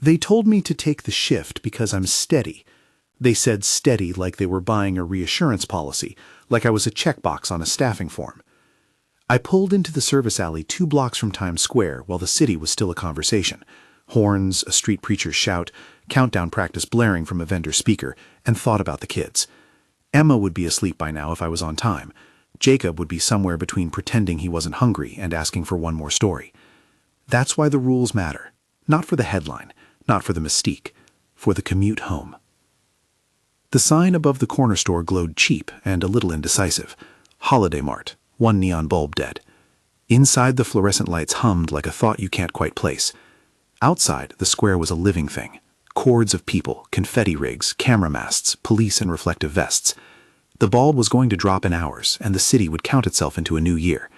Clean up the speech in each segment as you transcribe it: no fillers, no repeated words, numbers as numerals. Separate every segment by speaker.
Speaker 1: They told me to take the shift because I'm steady. They said steady like they were buying a reassurance policy, like I was a checkbox on a staffing form. I pulled into the service alley 2 blocks from Times Square while the city was still a conversation. Horns, a street preacher's shout, countdown practice blaring from a vendor speaker, and thought about the kids. Emma would be asleep by now if I was on time. Jacob would be somewhere between pretending he wasn't hungry and asking for one more story. That's why the rules matter. Not for the headline, not for the mystique, for the commute home. The sign above the corner store glowed cheap and a little indecisive. Holiday Mart, 1 neon bulb dead. Inside, the fluorescent lights hummed like a thought you can't quite place. Outside, the square was a living thing. Cords of people, confetti rigs, camera masts, police in reflective vests. The bulb was going to drop in hours, and the city would count itself into a new year.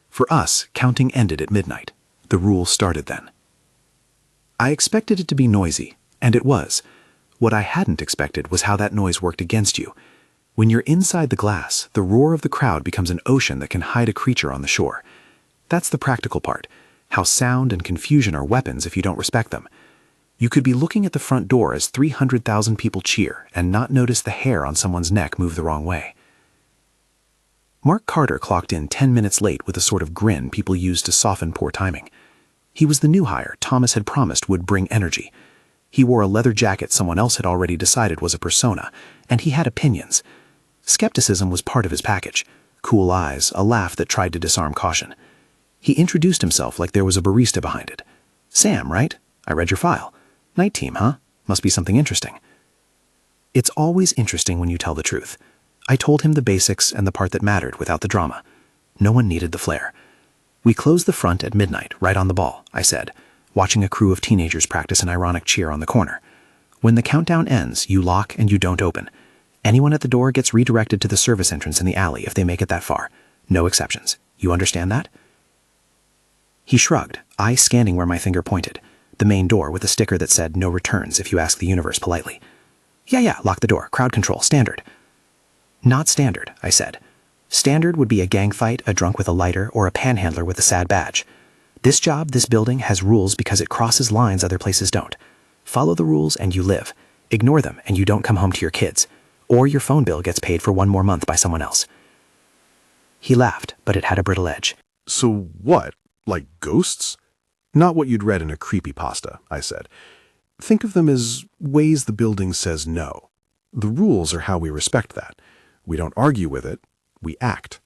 Speaker 1: For us, counting ended at midnight. The rule started then. I expected it to be noisy, and it was. What I hadn't expected was how that noise worked against you. When you're inside the glass, the roar of the crowd becomes an ocean that can hide a creature on the shore. That's the practical part, how sound and confusion are weapons if you don't respect them. You could be looking at the front door as 300,000 people cheer and not notice the hair on someone's neck move the wrong way. Mark Carter clocked in 10 minutes late with a sort of grin people use to soften poor timing. He was the new hire Thomas had promised would bring energy. He wore a leather jacket someone else had already decided was a persona, and he had opinions. Skepticism was part of his package. Cool eyes, a laugh that tried to disarm caution. He introduced himself like there was a barista behind it. "Sam, right? I read your file. Night team, huh? Must be something interesting." It's always interesting when you tell the truth. I told him the basics and the part that mattered without the drama. No one needed the flair. "We closed the front at midnight, right on the ball," I said, watching a crew of teenagers practice an ironic cheer on the corner. "When the countdown ends, you lock and you don't open. Anyone at the door gets redirected to the service entrance in the alley if they make it that far. No exceptions. You understand that?" He shrugged, eyes scanning where my finger pointed, the main door with a sticker that said "No returns if you ask the universe politely." Yeah, lock the door, crowd control, standard." "Not standard," I said. "Standard would be a gang fight, a drunk with a lighter, or a panhandler with a sad badge. This job, this building, has rules because it crosses lines other places don't. Follow the rules and you live. Ignore them and you don't come home to your kids. Or your phone bill gets paid for 1 more month by someone else." He laughed, but it had a brittle edge.
Speaker 2: "So what? Like ghosts?" "Not what you'd read in a creepypasta," I said. "Think of them as ways the building says no. The rules are how we respect that. We don't argue with it, we act.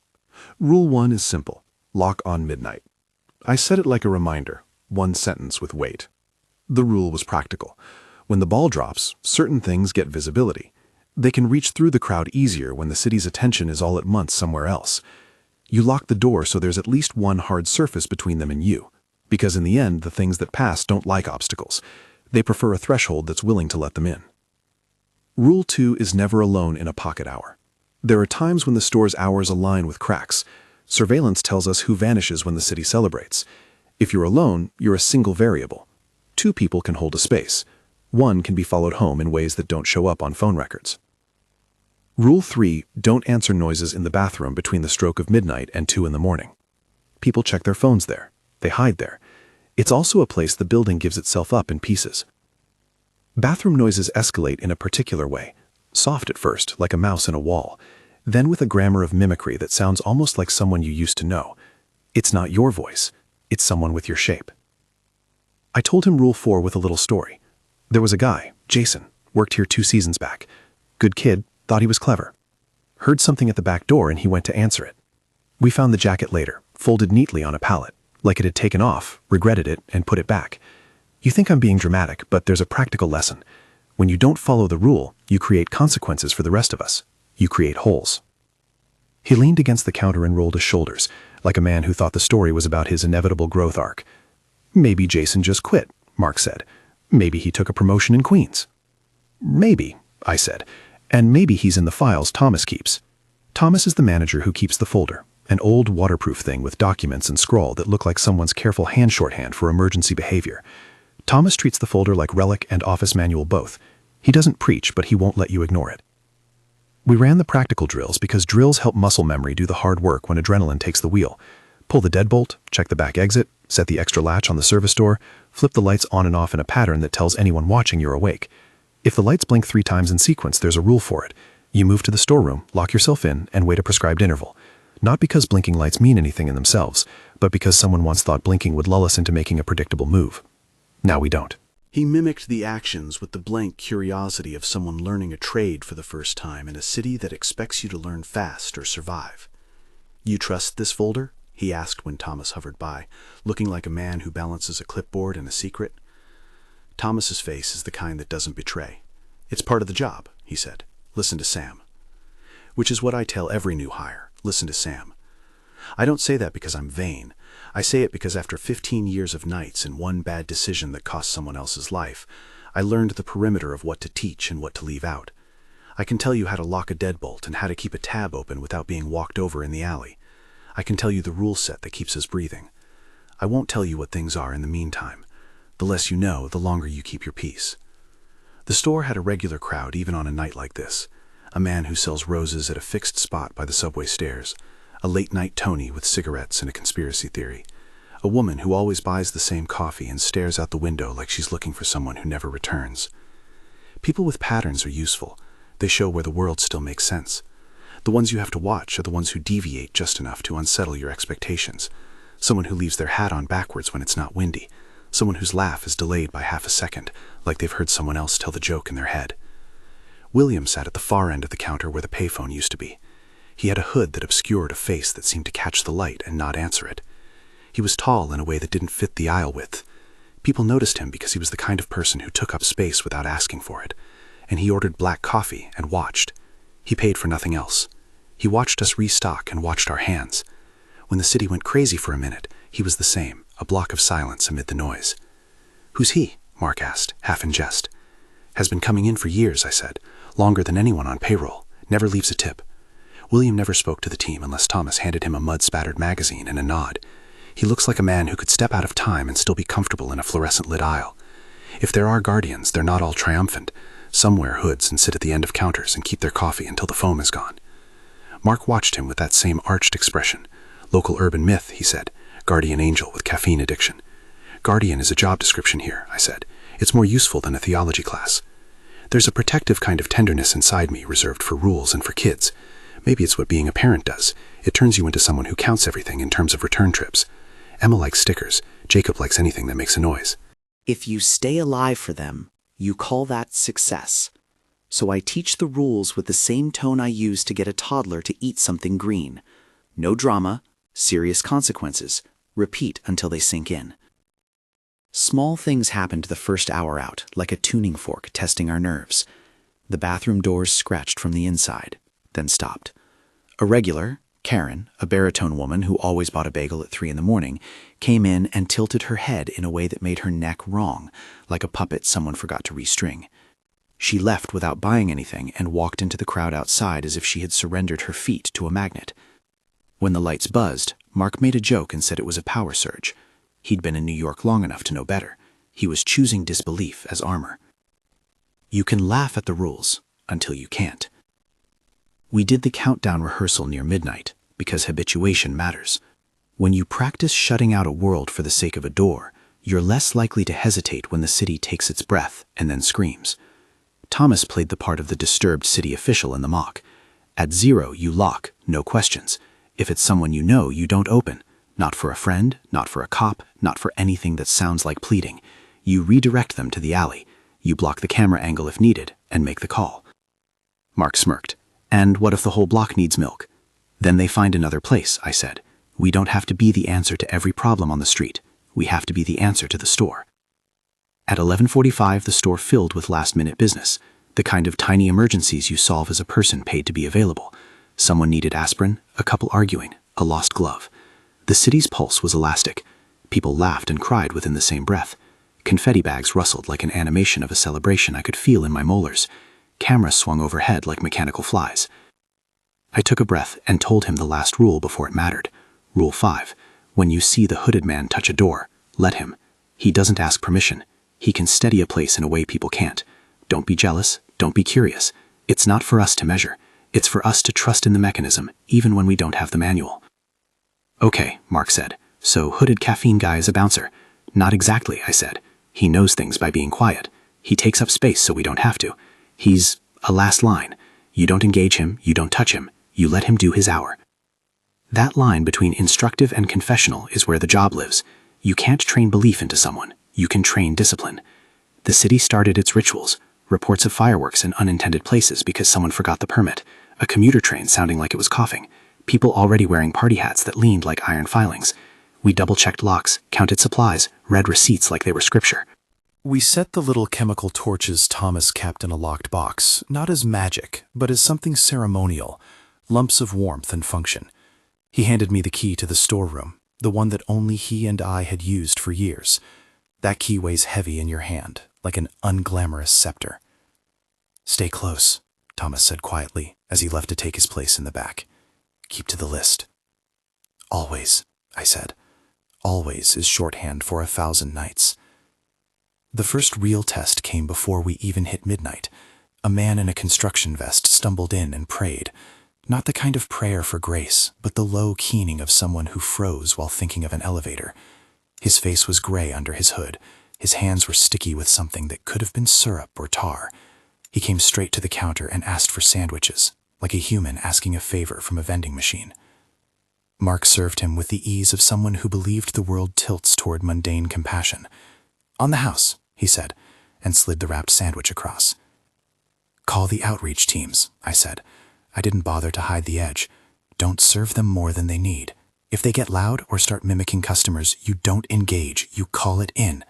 Speaker 2: Rule 1 is simple. Lock on midnight." I said it like a reminder, 1 sentence with weight. The rule was practical. When the ball drops, certain things get visibility. They can reach through the crowd easier when the city's attention is all at once somewhere else. You lock the door so there's at least 1 hard surface between them and you. Because in the end, the things that pass don't like obstacles. They prefer a threshold that's willing to let them in. Rule 2 is never alone in a pocket hour. There are times when the store's hours align with cracks. Surveillance tells us who vanishes when the city celebrates. If you're alone, you're a single variable. 2 people can hold a space. 1 can be followed home in ways that don't show up on phone records. Rule 3, don't answer noises in the bathroom between the stroke of midnight and 2 in the morning. People check their phones there. They hide there. It's also a place the building gives itself up in pieces. Bathroom noises escalate in a particular way. Soft at first, like a mouse in a wall. Then with a grammar of mimicry that sounds almost like someone you used to know. It's not your voice. It's someone with your shape. I told him Rule 4 with a little story. There was a guy, Jason, worked here 2 seasons back. Good kid, thought he was clever. Heard something at the back door and he went to answer it. We found the jacket later, folded neatly on a pallet, like it had taken off, regretted it, and put it back. You think I'm being dramatic, but there's a practical lesson. When you don't follow the rule, you create consequences for the rest of us. You create holes. He leaned against the counter and rolled his shoulders, like a man who thought the story was about his inevitable growth arc. "Maybe Jason just quit," Mark said. "Maybe he took a promotion in Queens." "Maybe," I said, "and maybe he's in the files Thomas keeps." Thomas is the manager who keeps the folder, an old waterproof thing with documents and scrawl that look like someone's careful hand shorthand for emergency behavior. Thomas treats the folder like relic and office manual both. He doesn't preach, but he won't let you ignore it. We ran the practical drills because drills help muscle memory do the hard work when adrenaline takes the wheel. Pull the deadbolt, check the back exit, set the extra latch on the service door, flip the lights on and off in a pattern that tells anyone watching you're awake. If the lights blink 3 times in sequence, there's a rule for it. You move to the storeroom, lock yourself in, and wait a prescribed interval. Not because blinking lights mean anything in themselves, but because someone once thought blinking would lull us into making a predictable move. Now we don't.
Speaker 1: He mimicked the actions with the blank curiosity of someone learning a trade for the first time in a city that expects you to learn fast or survive. "You trust this folder?" he asked when Thomas hovered by, looking like a man who balances a clipboard and a secret. Thomas's face is the kind that doesn't betray. "It's part of the job," he said. "Listen to Sam." Which is what I tell every new hire. Listen to Sam. I don't say that because I'm vain. I say it because after 15 years of nights and one bad decision that cost someone else's life, I learned the perimeter of what to teach and what to leave out. I can tell you how to lock a deadbolt and how to keep a tab open without being walked over in the alley. I can tell you the rule set that keeps us breathing. I won't tell you what things are in the meantime. The less you know, the longer you keep your peace. The store had a regular crowd even on a night like this. A man who sells roses at a fixed spot by the subway stairs. A late-night Tony with cigarettes and a conspiracy theory. A woman who always buys the same coffee and stares out the window like she's looking for someone who never returns. People with patterns are useful. They show where the world still makes sense. The ones you have to watch are the ones who deviate just enough to unsettle your expectations. Someone who leaves their hat on backwards when it's not windy. Someone whose laugh is delayed by half a second, like they've heard someone else tell the joke in their head. William sat at the far end of the counter where the payphone used to be. He had a hood that obscured a face that seemed to catch the light and not answer it. He was tall in a way that didn't fit the aisle width. People noticed him because he was the kind of person who took up space without asking for it. And he ordered black coffee and watched. He paid for nothing else. He watched us restock and watched our hands. When the city went crazy for a minute, he was the same, a block of silence amid the noise. "Who's he?" Mark asked, half in jest. "Has been coming in for years," I said. "Longer than anyone on payroll. Never leaves a tip." William never spoke to the team unless Thomas handed him a mud-spattered magazine and a nod. He looks like a man who could step out of time and still be comfortable in a fluorescent-lit aisle. If there are guardians, they're not all triumphant. Some wear hoods and sit at the end of counters and keep their coffee until the foam is gone. Mark watched him with that same arched expression. "Local urban myth," he said. "Guardian angel with caffeine addiction." "Guardian is a job description here," I said. "It's more useful than a theology class." There's a protective kind of tenderness inside me reserved for rules and for kids. Maybe it's what being a parent does. It turns you into someone who counts everything in terms of return trips. Emma likes stickers. Jacob likes anything that makes a noise.
Speaker 3: If you stay alive for them, you call that success. So I teach the rules with the same tone I use to get a toddler to eat something green. No drama, serious consequences. Repeat until they sink in. Small things happened the first hour out, like a tuning fork testing our nerves. The bathroom doors scratched from the inside, then stopped. A regular, Karen, a baritone woman who always bought a bagel at 3 a.m, came in and tilted her head in a way that made her neck wrong, like a puppet someone forgot to restring. She left without buying anything and walked into the crowd outside as if she had surrendered her feet to a magnet. When the lights buzzed, Mark made a joke and said it was a power surge. He'd been in New York long enough to know better. He was choosing disbelief as armor. You can laugh at the rules until you can't. We did the countdown rehearsal near midnight, because habituation matters. When you practice shutting out a world for the sake of a door, you're less likely to hesitate when the city takes its breath and then screams. Thomas played the part of the disturbed city official in the mock. At 0, you lock, no questions. If it's someone you know, you don't open. Not for a friend, not for a cop, not for anything that sounds like pleading. You redirect them to the alley. You block the camera angle if needed, and make the call. Mark smirked. And what if the whole block needs milk? Then they find another place, I said. We don't have to be the answer to every problem on the street. We have to be the answer to the store. At 11:45, the store filled with last-minute business, the kind of tiny emergencies you solve as a person paid to be available. Someone needed aspirin, a couple arguing, a lost glove. The city's pulse was elastic. People laughed and cried within the same breath. Confetti bags rustled like an animation of a celebration I could feel in my molars. Cameras swung overhead like mechanical flies. I took a breath and told him the last rule before it mattered. Rule 5. When you see the hooded man touch a door, let him. He doesn't ask permission. He can steady a place in a way people can't. Don't be jealous. Don't be curious. It's not for us to measure. It's for us to trust in the mechanism, even when we don't have the manual. Okay, Mark said. So hooded caffeine guy is a bouncer. Not exactly, I said. He knows things by being quiet. He takes up space so we don't have to. He's a last line. You don't engage him, you don't touch him. You let him do his hour. That line between instructive and confessional is where the job lives. You can't train belief into someone. You can train discipline. The city started its rituals, reports of fireworks in unintended places because someone forgot the permit, a commuter train sounding like it was coughing, people already wearing party hats that leaned like iron filings. We double-checked locks, counted supplies, read receipts like they were scripture.
Speaker 1: We set the little chemical torches Thomas kept in a locked box, not as magic, but as something ceremonial, lumps of warmth and function. He handed me the key to the storeroom, the one that only he and I had used for years. That key weighs heavy in your hand, like an unglamorous scepter. Stay close, Thomas said quietly as he left to take his place in the back. Keep to the list. Always, I said. Always is shorthand for 1,000 nights. The first real test came before we even hit midnight. A man in a construction vest stumbled in and prayed. Not the kind of prayer for grace, but the low keening of someone who froze while thinking of an elevator. His face was gray under his hood. His hands were sticky with something that could have been syrup or tar. He came straight to the counter and asked for sandwiches, like a human asking a favor from a vending machine. Mark served him with the ease of someone who believed the world tilts toward mundane compassion. On the house, he said, and slid the wrapped sandwich across. Call the outreach teams, I said. I didn't bother to hide the edge. Don't serve them more than they need. If they get loud or start mimicking customers, you don't engage, you call it in.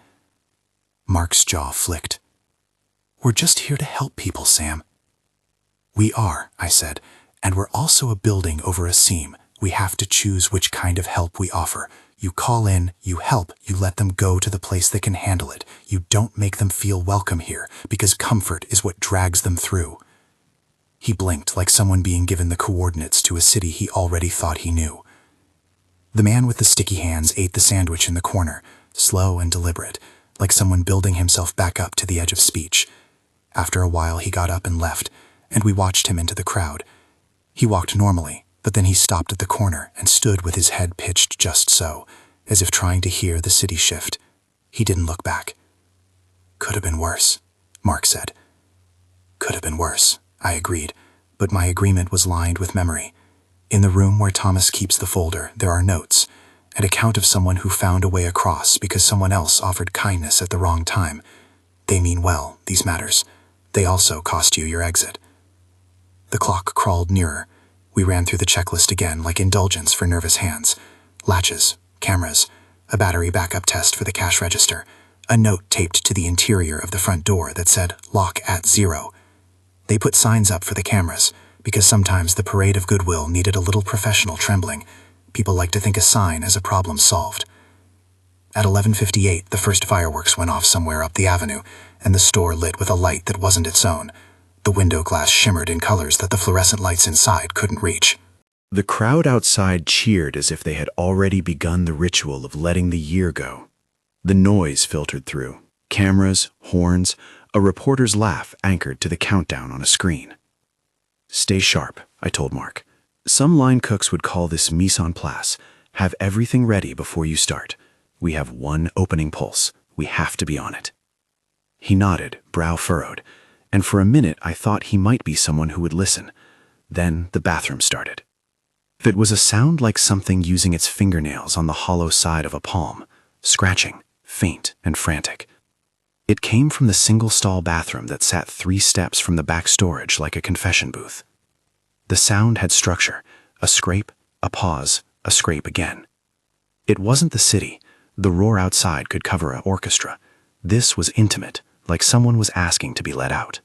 Speaker 1: Mark's jaw flicked. We're just here to help people, Sam. We are, I said, and we're also a building over a seam. We have to choose which kind of help we offer. You call in, you help, you let them go to the place that can handle it. You don't make them feel welcome here, because comfort is what drags them through. He blinked like someone being given the coordinates to a city he already thought he knew. The man with the sticky hands ate the sandwich in the corner, slow and deliberate, like someone building himself back up to the edge of speech. After a while he got up and left, and we watched him into the crowd. He walked normally, but then he stopped at the corner and stood with his head pitched just so, as if trying to hear the city shift. He didn't look back. Could have been worse, Mark said. Could have been worse, I agreed, but my agreement was lined with memory. In the room where Thomas keeps the folder, there are notes, an account of someone who found a way across because someone else offered kindness at the wrong time. They mean well, these matters. They also cost you your exit. The clock crawled nearer. We ran through the checklist again like indulgence for nervous hands. Latches, cameras, a battery backup test for the cash register, a note taped to the interior of the front door that said, "Lock at 0." They put signs up for the cameras, because sometimes the parade of goodwill needed a little professional trembling. People like to think a sign as a problem solved. At 11:58, the first fireworks went off somewhere up the avenue, and the store lit with a light that wasn't its own. The window glass shimmered in colors that the fluorescent lights inside couldn't reach. The crowd outside cheered as if they had already begun the ritual of letting the year go. The noise filtered through. Cameras, horns, a reporter's laugh anchored to the countdown on a screen. Stay sharp, I told Mark. Some line cooks would call this mise en place. Have everything ready before you start. We have one opening pulse. We have to be on it. He nodded, brow furrowed, and for a minute I thought he might be someone who would listen. Then the bathroom started. It was a sound like something using its fingernails on the hollow side of a palm, scratching, faint and frantic. It came from the single-stall bathroom that sat 3 steps from the back storage like a confession booth. The sound had structure, a scrape, a pause, a scrape again. It wasn't the city. The roar outside could cover an orchestra. This was intimate, like someone was asking to be let out.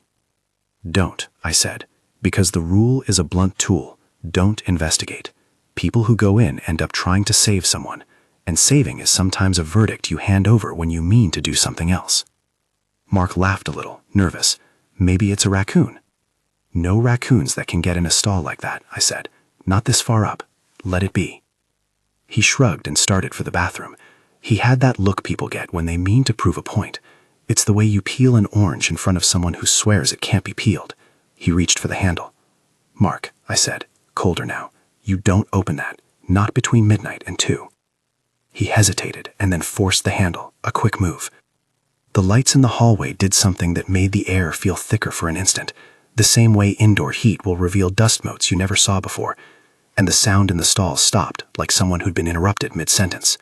Speaker 1: Don't, I said, because the rule is a blunt tool. Don't investigate. People who go in end up trying to save someone, and saving is sometimes a verdict you hand over when you mean to do something else. Mark laughed a little, nervous. Maybe it's a raccoon. No raccoons that can get in a stall like that, I said. Not this far up. Let it be. He shrugged and started for the bathroom. He had that look people get when they mean to prove a point. It's the way you peel an orange in front of someone who swears it can't be peeled. He reached for the handle. Mark, I said, colder now, you don't open that.
Speaker 4: not between midnight and 2. He hesitated and then forced the handle, a quick move. The lights in the hallway did something that made the air feel thicker for an instant, the same way indoor heat will reveal dust motes you never saw before, and the sound in the stalls stopped like someone who'd been interrupted mid-sentence.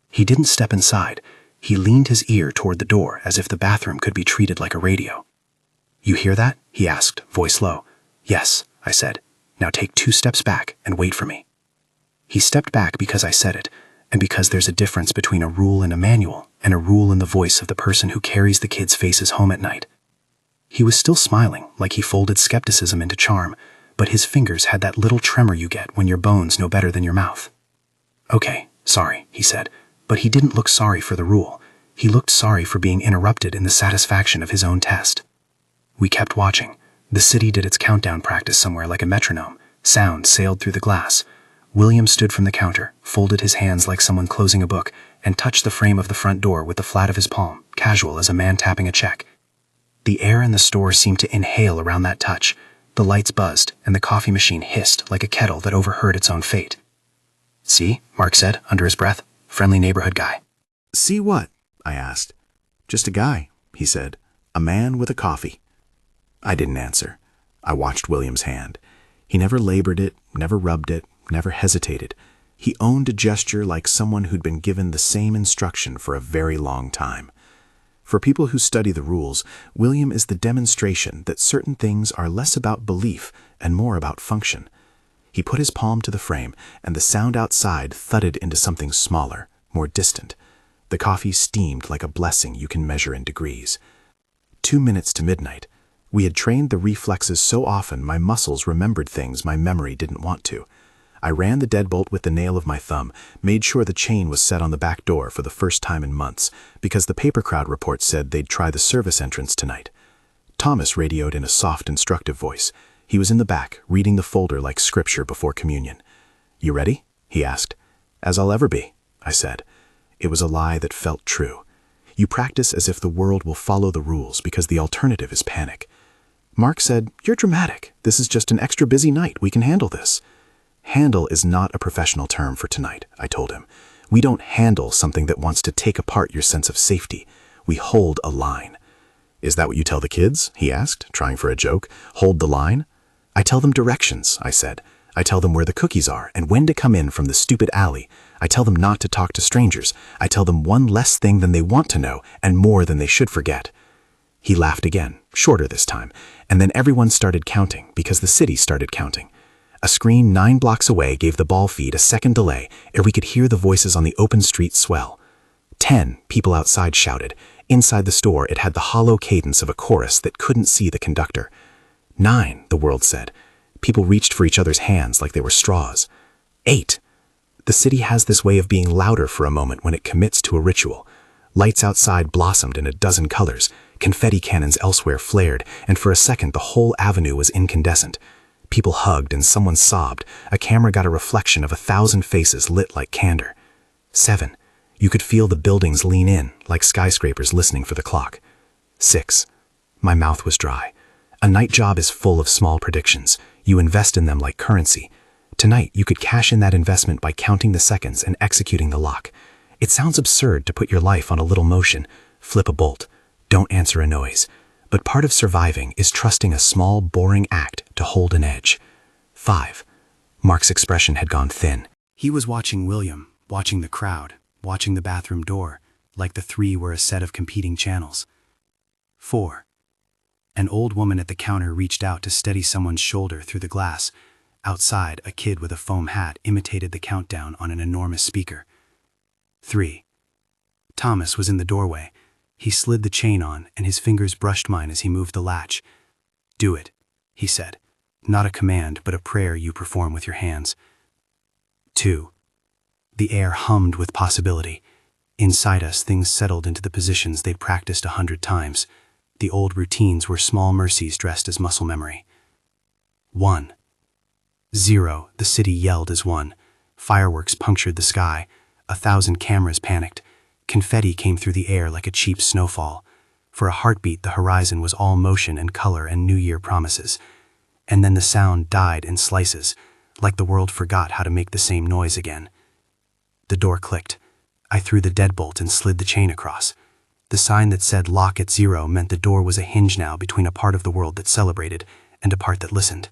Speaker 4: He didn't step inside. He leaned his ear toward the door as if the bathroom could be treated like a radio. "You hear that?" he asked, voice low. "Yes," I said. "Now take 2 steps back and wait for me." He stepped back because I said it, and because there's a difference between a rule in a manual and a rule in the voice of the person who carries the kids' faces home at night. He was still smiling, like he folded skepticism into charm, but his fingers had that little tremor you get when your bones know better than your mouth. "Okay, sorry," he said, but he didn't look sorry for the rule. He looked sorry for being interrupted in the satisfaction of his own test. We kept watching. The city did its countdown practice somewhere like a metronome. Sound sailed through the glass. William stood from the counter, folded his hands like someone closing a book, and touched the frame of the front door with the flat of his palm, casual as a man tapping a check. The air in the store seemed to inhale around that touch. The lights buzzed, and the coffee machine hissed like a kettle that overheard its own fate. "See?" Mark said, under his breath. "Friendly neighborhood guy."
Speaker 2: "See what?" I asked. "Just a guy," he said. "A man with a coffee." I didn't answer. I watched William's hand. He never labored it, never rubbed it, never hesitated. He owned a gesture like someone who'd been given the same instruction for a very long time. For people who study the rules, William is the demonstration that certain things are less about belief and more about function. He put his palm to the frame, and the sound outside thudded into something smaller, more distant. The coffee steamed like a blessing you can measure in degrees. 2 minutes to midnight. We had trained the reflexes so often my muscles remembered things my memory didn't want to. I ran the deadbolt with the nail of my thumb, made sure the chain was set on the back door for the first time in months, because the paper crowd report said they'd try the service entrance tonight. Thomas radioed in a soft, instructive voice. He was in the back, reading the folder like scripture before communion. "You ready?" he asked. "As I'll ever be," I said. It was a lie that felt true. You practice as if the world will follow the rules because the alternative is panic. Mark said, "You're dramatic. This is just an extra busy night. We can handle this." Handle is not a professional term for tonight, I told him. We don't handle something that wants to take apart your sense of safety. We hold a line. "Is that what you tell the kids?" he asked, trying for a joke. "Hold the line?" "I tell them directions," I said. "I tell them where the cookies are and when to come in from the stupid alley. I tell them not to talk to strangers. I tell them one less thing than they want to know and more than they should forget." He laughed again, shorter this time, and then everyone started counting because the city started counting. A screen 9 blocks away gave the ball feed a second delay, ere we could hear the voices on the open street swell. 10, people outside shouted. Inside the store, it had the hollow cadence of a chorus that couldn't see the conductor. 9, the world said. People reached for each other's hands like they were straws. 8. The city has this way of being louder for a moment when it commits to a ritual. Lights outside blossomed in a dozen colors. Confetti cannons elsewhere flared, and for a second the whole avenue was incandescent. People hugged and someone sobbed. A camera got a reflection of 1,000 faces lit like candor. 7. You could feel the buildings lean in, like skyscrapers listening for the clock. 6. My mouth was dry. A night job is full of small predictions. You invest in them like currency. Tonight, you could cash in that investment by counting the seconds and executing the lock. It sounds absurd to put your life on a little motion. Flip a bolt. Don't answer a noise. But part of surviving is trusting a small, boring act to hold an edge. 5. Mark's expression had gone thin. He was watching William, watching the crowd, watching the bathroom door, like the 3 were a set of competing channels. 4. An old woman at the counter reached out to steady someone's shoulder through the glass. Outside, a kid with a foam hat imitated the countdown on an enormous speaker. 3. Thomas was in the doorway. He slid the chain on, and his fingers brushed mine as he moved the latch. "Do it," he said. Not a command, but a prayer you perform with your hands. 2. The air hummed with possibility. Inside us, things settled into the positions they'd practiced 100 times. The old routines were small mercies dressed as muscle memory. 1. 0. The city yelled as one. Fireworks punctured the sky. 1,000 cameras panicked. Confetti came through the air like a cheap snowfall. For a heartbeat, the horizon was all motion and color and New Year promises. And then the sound died in slices,
Speaker 4: like the world forgot how to make the same noise again. The door clicked. I threw the deadbolt and slid the chain across. The sign that said lock at 0 meant the door was a hinge now between a part of the world that celebrated and a part that listened.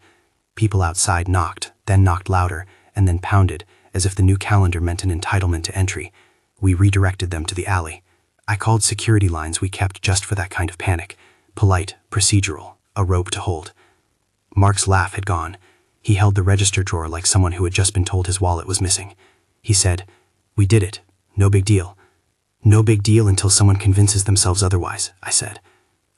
Speaker 4: People outside knocked, then knocked louder, and then pounded, as if the new calendar meant an entitlement to entry. We redirected them to the alley. I called security lines we kept just for that kind of panic. Polite, procedural, a rope to hold. Mark's laugh had gone. He held the register drawer like someone who had just been told his wallet was missing. He said, "We did it. No big deal." "No big deal until someone convinces themselves otherwise," I said.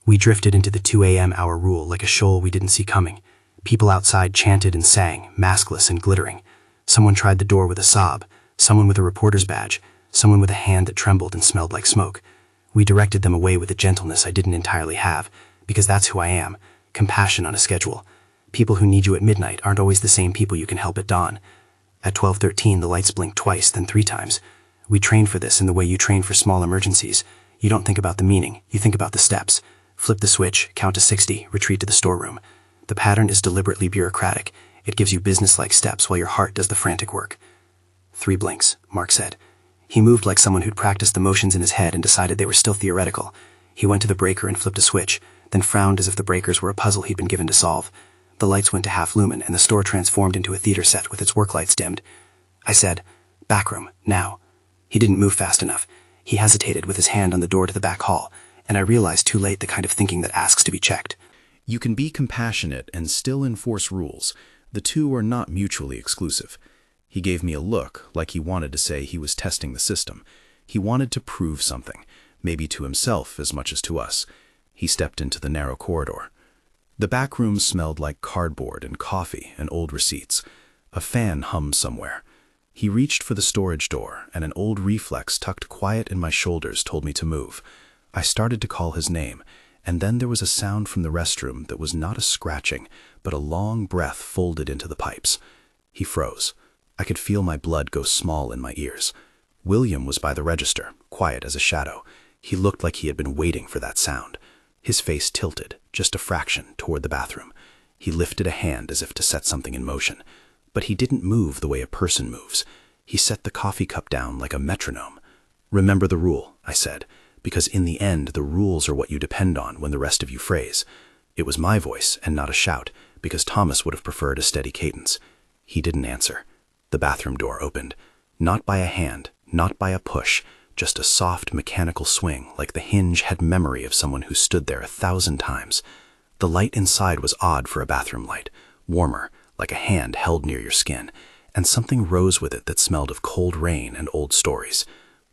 Speaker 4: We drifted into the 2 a.m. hour rule like a shoal we didn't see coming. People outside chanted and sang, maskless and glittering. Someone tried the door with a sob, someone with a reporter's badge, someone with a hand that trembled and smelled like smoke. We directed them away with a gentleness I didn't entirely have, because that's who I am, compassion on a schedule. People who need you at midnight aren't always the same people you can help at dawn. At 12:13, the lights blinked twice, then 3 times. We trained for this in the way you train for small emergencies. You don't think about the meaning, you think about the steps. Flip the switch, count to 60, retreat to the storeroom. The pattern is deliberately bureaucratic. It gives you business-like steps while your heart does the frantic work. 3 blinks, Mark said. He moved like someone who'd practiced the motions in his head and decided they were still theoretical. He went to the breaker and flipped a switch, then frowned as if the breakers were a puzzle he'd been given to solve. The lights went to half lumen, and the store transformed into a theater set with its work lights dimmed. I said, "Backroom, now." He didn't move fast enough. He hesitated with his hand on the door to the back hall, and I realized too late the kind of thinking that asks to be checked.
Speaker 1: You can be compassionate and still enforce rules. The two are not mutually exclusive. He gave me a look, like he wanted to say he was testing the system. He wanted to prove something, maybe to himself as much as to us. He stepped into the narrow corridor. The back room smelled like cardboard and coffee and old receipts. A fan hummed somewhere. He reached for the storage door, and an old reflex tucked quiet in my shoulders told me to move. I started to call his name, and then there was a sound from the restroom that was not a scratching, but a long breath folded into the pipes. He froze. I could feel my blood go small in my ears. William was by the register, quiet as a shadow. He looked like he had been waiting for that sound. His face tilted, just a fraction, toward the bathroom. He lifted a hand as if to set something in motion. But he didn't move the way a person moves. He set the coffee cup down like a metronome. "Remember the rule," I said, "because in the end the rules are what you depend on when the rest of you phrase." It was my voice and not a shout, because Thomas would have preferred a steady cadence. He didn't answer. The bathroom door opened. Not by a hand, not by a push, just a soft mechanical swing like the hinge had memory of someone who stood there 1,000 times. The light inside was odd for a bathroom light, warmer, like a hand held near your skin, and something rose with it that smelled of cold rain and old stories.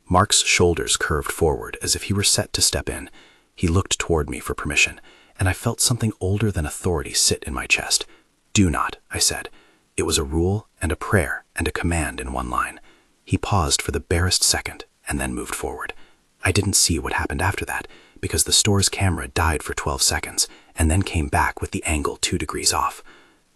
Speaker 1: Mark's shoulders curved forward as if he were set to step in. He looked toward me for permission, and I felt something older than authority sit in my chest. "Do not," I said. It was a rule and a prayer and a command in one line. He paused for the barest second and then moved forward. I didn't see what happened after that, because the store's camera died for 12 seconds and then came back with the angle 2 degrees off.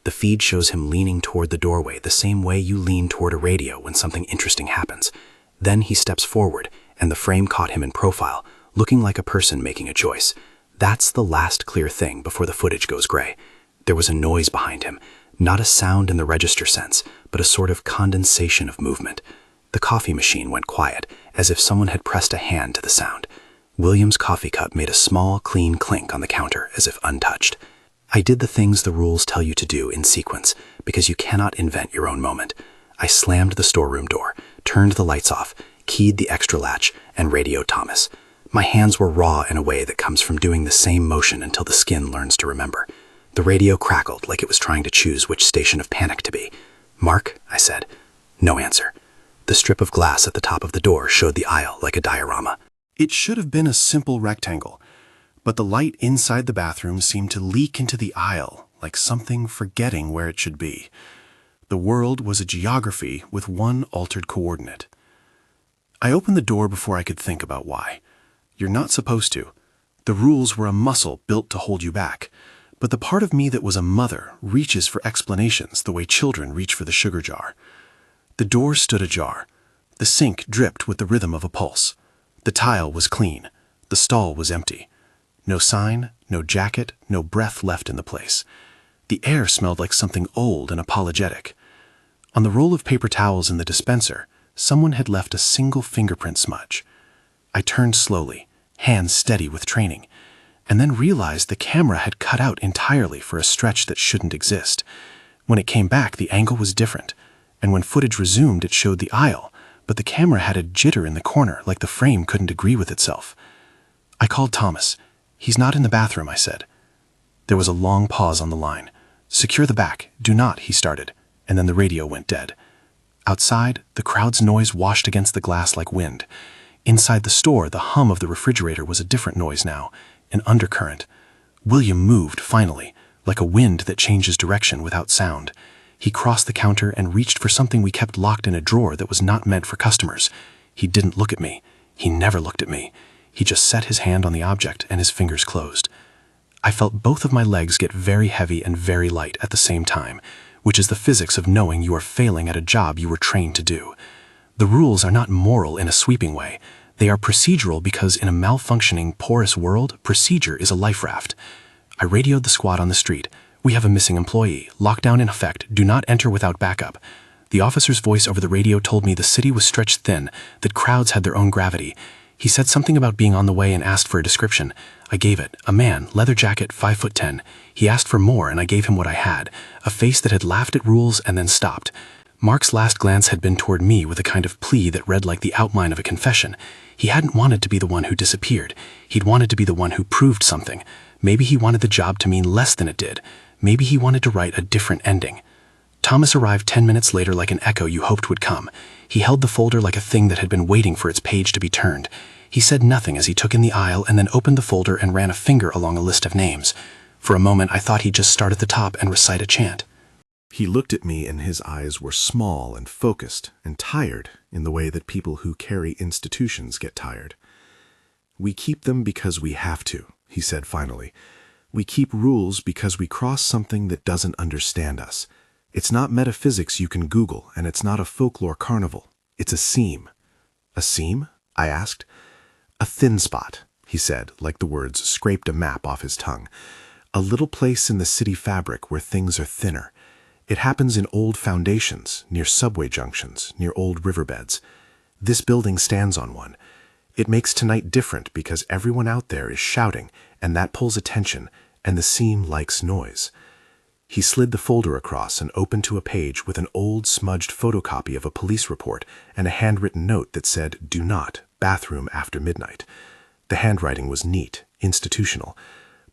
Speaker 1: The feed shows him leaning toward the doorway the same way you lean toward a radio when something interesting happens. Then he steps forward, and the frame caught him in profile, looking like a person making a choice. That's the last clear thing before the footage goes gray. There was a noise behind him, not a sound in the register sense, but a sort of condensation of movement. The coffee machine went quiet, as if someone had pressed a hand to the sound. William's coffee cup made a small, clean clink on the counter, as if untouched. I did the things the rules tell you to do in sequence, because you cannot invent your own moment. I slammed the storeroom door, turned the lights off, keyed the extra latch, and radioed Thomas. My hands were raw in a way that comes from doing the same motion until the skin learns to remember. The radio crackled like it was trying to choose which station of panic to be. "Mark," I said. No answer. The strip of glass at the top of the door showed the aisle like a diorama. It should have been a simple rectangle, but the light inside the bathroom seemed to leak into the aisle like something forgetting where it should be. The world was a geography with one altered coordinate. I opened the door before I could think about why. You're not supposed to. The rules were a muscle built to hold you back. But the part of me that was a mother reaches for explanations the way children reach for the sugar jar. The door stood ajar. The sink dripped with the rhythm of a pulse. The tile was clean. The stall was empty. No sign, no jacket, no breath left in the place. The air smelled like something old and apologetic.
Speaker 2: On the roll of paper towels in the dispenser, someone had left a single fingerprint smudge. I turned slowly, hands steady with training, and then realized the camera had cut out entirely for a stretch that shouldn't exist. When it came back, the angle was different, and when footage resumed, it showed the aisle, but the camera had a jitter in the corner, like the frame couldn't agree with itself. I called Thomas. "He's not in the bathroom," I said. There was a long pause on the line. "Secure the back. Do not," he started, and then the radio went dead. Outside, the crowd's noise washed against the glass like wind. Inside the store, the hum of the refrigerator was a different noise now, an undercurrent. William moved, finally, like a wind that changes direction without sound. He crossed the counter and reached for something we kept locked in a drawer that was not meant for customers. He didn't look at me. He never looked at me. He just set his hand on the object and his fingers closed. I felt both of my legs get very heavy and very light at the same time, which is the physics of knowing you are failing at a job you were trained to do. The rules are not moral in a sweeping way. They are procedural because in a malfunctioning, porous world, procedure is a life raft. I radioed the squad on the street. "We have a missing employee. Lockdown in effect. Do not enter without backup." The officer's voice over the radio told me the city was stretched thin, that crowds had their own gravity. He said something about being on the way and asked for a description. I gave it. A man, leather jacket, 5'10". He asked for more and I gave him what I had, a face that had laughed at rules and then stopped. Mark's last glance had been toward me with a kind of plea that read like the outline of a confession. He hadn't wanted to be the one who disappeared. He'd wanted to be the one who proved something. Maybe he wanted the job to mean less than it did. Maybe he wanted to write a different ending. Thomas arrived 10 minutes later like an echo you hoped would come. He held the folder like a thing that had been waiting for its page to be turned. He said nothing as he took in the aisle and then opened the folder and ran a finger along a list of names. For a moment I thought he'd just start at the top and recite a chant. He looked at me and his eyes were small and focused and tired in the way that people who carry institutions get tired. "We keep them because we have to," he said finally. "We keep rules because we cross something that doesn't understand us. It's not metaphysics you can Google, and it's not a folklore carnival. It's a seam." "A seam?" I asked. "A thin spot," he said, like the words scraped a map off his tongue. "A little place in the city fabric where things are thinner. It happens in old foundations, near subway junctions, near old riverbeds. This building stands on one. It makes tonight different because everyone out there is shouting, and that pulls attention, and the seam likes noise." He slid the folder across and opened to a page with an old smudged photocopy of a police report and a handwritten note that said, "Do not, bathroom after midnight." The handwriting was neat, institutional.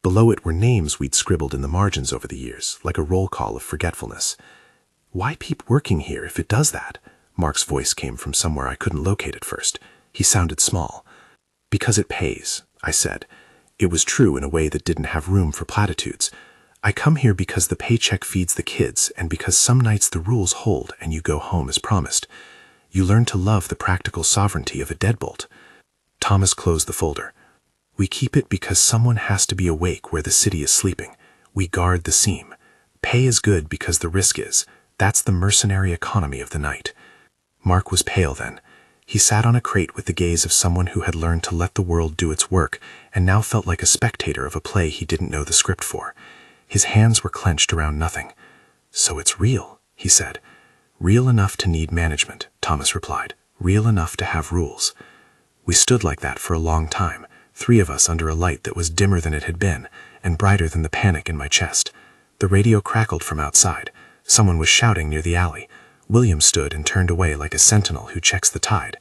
Speaker 2: Below it were names we'd scribbled in the margins over the years, like a roll call of forgetfulness. "Why keep working here if it does that?" Mark's voice came from somewhere I couldn't locate at first. He sounded small. "Because it pays," I said. It was true in a way that didn't have room for platitudes. "I come here because the paycheck feeds the kids, and because some nights the rules hold and you go home as promised. You learn to love the practical sovereignty of a deadbolt." Thomas closed the folder. "We keep it because someone has to be awake where the city is sleeping. We guard the seam. Pay is good because the risk is. That's the mercenary economy of the night." Mark was pale then. He sat on a crate with the gaze of someone who had learned to let the world do its work and now felt like a spectator of a play he didn't know the script for. His hands were clenched around nothing. "So it's real," he said. "Real enough to need management," Thomas replied. "Real enough to have rules." We stood like that for a long time, 3 of us under a light that was dimmer than it had been and brighter than the panic in my chest. The radio crackled from outside. Someone was shouting near the alley. William stood and turned away like a sentinel who checks the tide.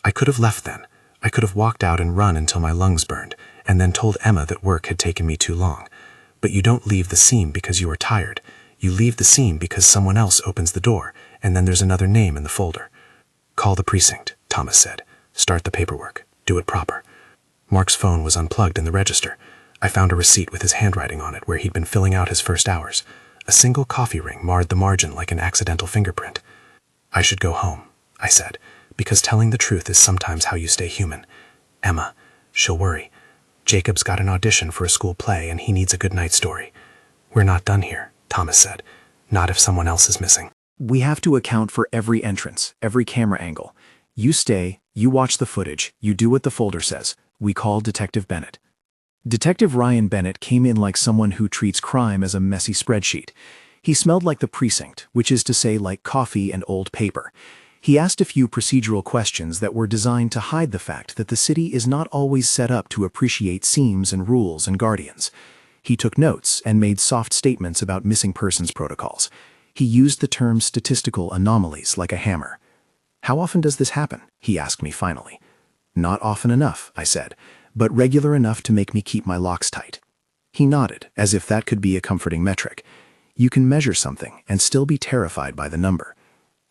Speaker 2: I could have left then. I could have walked out and run until my lungs burned, and then told Emma that work had taken me too long. But you don't leave the seam because you are tired. You leave the seam because someone else opens the door, and then there's another name in the folder. "Call the precinct," Thomas said. "Start the paperwork. Do it proper." Mark's phone was unplugged in the register. I found a receipt with his handwriting on it where he'd been filling out his first hours. A single coffee ring marred the margin like an accidental fingerprint. "I should go home," I said, "because telling the truth is sometimes how you stay human. Emma, she'll worry. Jacob's got an audition for a school play and he needs a good night story." "We're not done here," Thomas said. "Not if someone else is missing."
Speaker 1: We have to account for every entrance, every camera angle. You stay, you watch the footage, you do what the folder says. We call Detective Bennett. Detective Ryan Bennett came in like someone who treats crime as a messy spreadsheet. He smelled like the precinct, which is to say like coffee and old paper. He asked a few procedural questions that were designed to hide the fact that the city is not always set up to appreciate seams and rules and guardians. He took notes and made soft statements about missing persons protocols. He used the term statistical anomalies like a hammer. "How often does this happen?" he asked me finally. "Not often enough," I said, "but regular enough to make me keep my locks tight." He nodded, as if that could be a comforting metric. You can measure something and still be terrified by the number.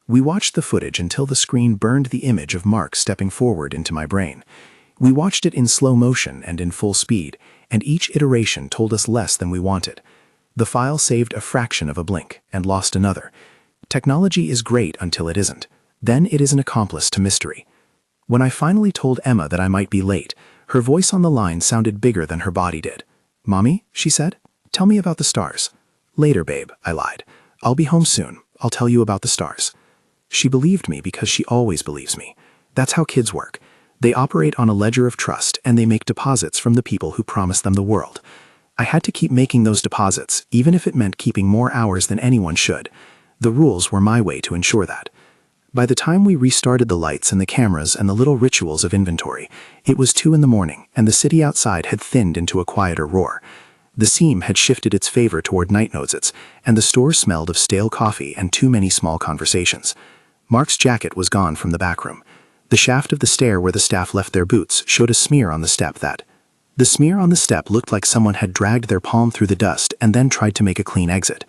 Speaker 1: We watched the footage until the screen burned the image of Mark stepping forward into my brain. We watched it in slow motion and in full speed, and each iteration told us less than we wanted. The file saved a fraction of a blink and lost another. Technology is great until it isn't. Then it is an accomplice to mystery. When I finally told Emma that I might be late, her voice on the line sounded bigger than her body did. "Mommy," she said, "tell me about the stars." "Later, babe," I lied. "I'll be home soon. I'll tell you about the stars." She believed me because she always believes me. That's how kids work. They operate on a ledger of trust, and they make deposits from the people who promise them the world. I had to keep making those deposits, even if it meant keeping more hours than anyone should. The rules were my way to ensure that. By the time we restarted the lights and the cameras and the little rituals of inventory, it was 2 a.m, and the city outside had thinned into a quieter roar. The seam had shifted its favor toward night noses, and the store smelled of stale coffee and too many small conversations. Mark's jacket was gone from the back room. The shaft of the stair where the staff left their boots showed a smear on the step The smear on the step looked like someone had dragged their palm through the dust and then tried to make a clean exit.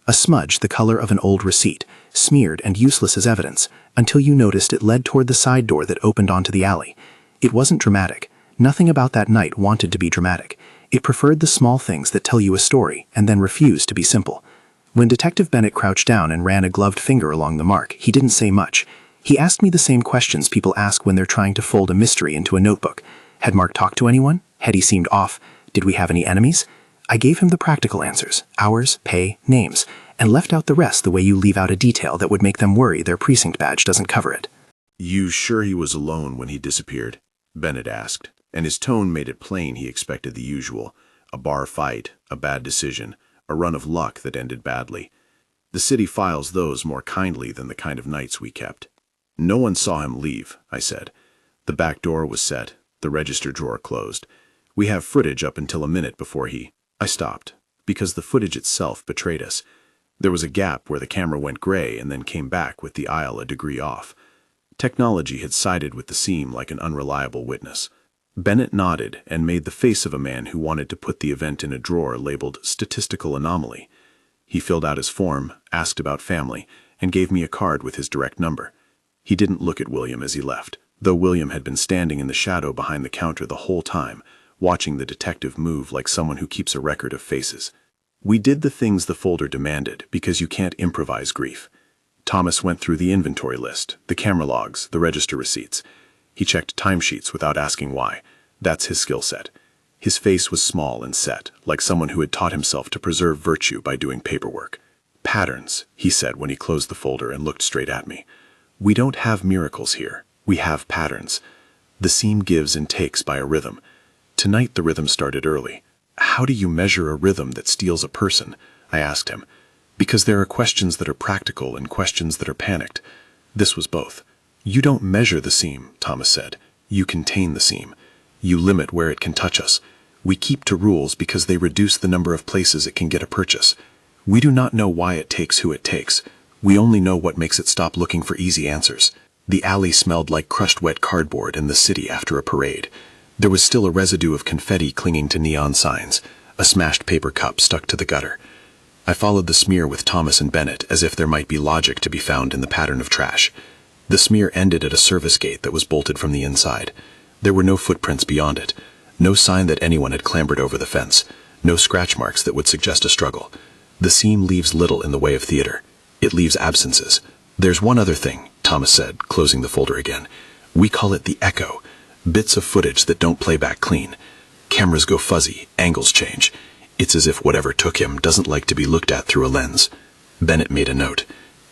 Speaker 1: A smudge the color of an old receipt, smeared and useless as evidence, until you noticed it led toward the side door that opened onto the alley. It wasn't dramatic. Nothing about that night wanted to be dramatic. It preferred the small things that tell you a story and then refused to be simple. When Detective Bennett crouched down and ran a gloved finger along the mark, he didn't say much. He asked me the same questions people ask when they're trying to fold a mystery into a notebook. Had Mark talked to anyone? Had he seemed off? Did we have any enemies? I gave him the practical answers, hours, pay, names, and left out the rest the way you leave out a detail that would make them worry their precinct badge doesn't cover it.
Speaker 2: "You sure he was alone when he disappeared?" Bennett asked, and his tone made it plain he expected the usual. A bar fight, a bad decision, a run of luck that ended badly. The city files those more kindly than the kind of nights we kept. "No one saw him leave," I said. "The back door was set, the register drawer closed. We have footage up until a minute before he—" I stopped, because the footage itself betrayed us. There was a gap where the camera went gray and then came back with the aisle a degree off. Technology had sided with the seam like an unreliable witness. Bennett nodded and made the face of a man who wanted to put the event in a drawer labeled statistical anomaly. He filled out his form, asked about family, and gave me a card with his direct number. He didn't look at William as he left, though William had been standing in the shadow behind the counter the whole time, watching the detective move like someone who keeps a record of faces. We did the things the folder demanded because you can't improvise grief. Thomas went through the inventory list, the camera logs, the register receipts. He checked timesheets without asking why. That's his skill set. His face was small and set, like someone who had taught himself to preserve virtue by doing paperwork. "Patterns," he said when he closed the folder and looked straight at me. "We don't have miracles here. We have patterns. The seam gives and takes by a rhythm. Tonight the rhythm started early. How do you measure a rhythm that steals a person?" I asked him. Because there are questions that are practical and questions that are panicked. This was both. "You don't measure the seam," Thomas said. "You contain the seam. You limit where it can touch us. We keep to rules because they reduce the number of places it can get a purchase. We do not know why it takes who it takes. We only know what makes it stop looking for easy answers." The alley smelled like crushed wet cardboard in the city after a parade. There was still a residue of confetti clinging to neon signs, a smashed paper cup stuck to the gutter. I followed the smear with Thomas and Bennett as if there might be logic to be found in the pattern of trash. The smear ended at a service gate that was bolted from the inside. There were no footprints beyond it, no sign that anyone had clambered over the fence, no scratch marks that would suggest a struggle. The seam leaves little in the way of theater. It leaves absences. "There's one other thing," Thomas said, closing the folder again. "We call it the echo. Bits of footage that don't play back clean. Cameras go fuzzy, angles change. It's as if whatever took him doesn't like to be looked at through a lens." Bennett made a note.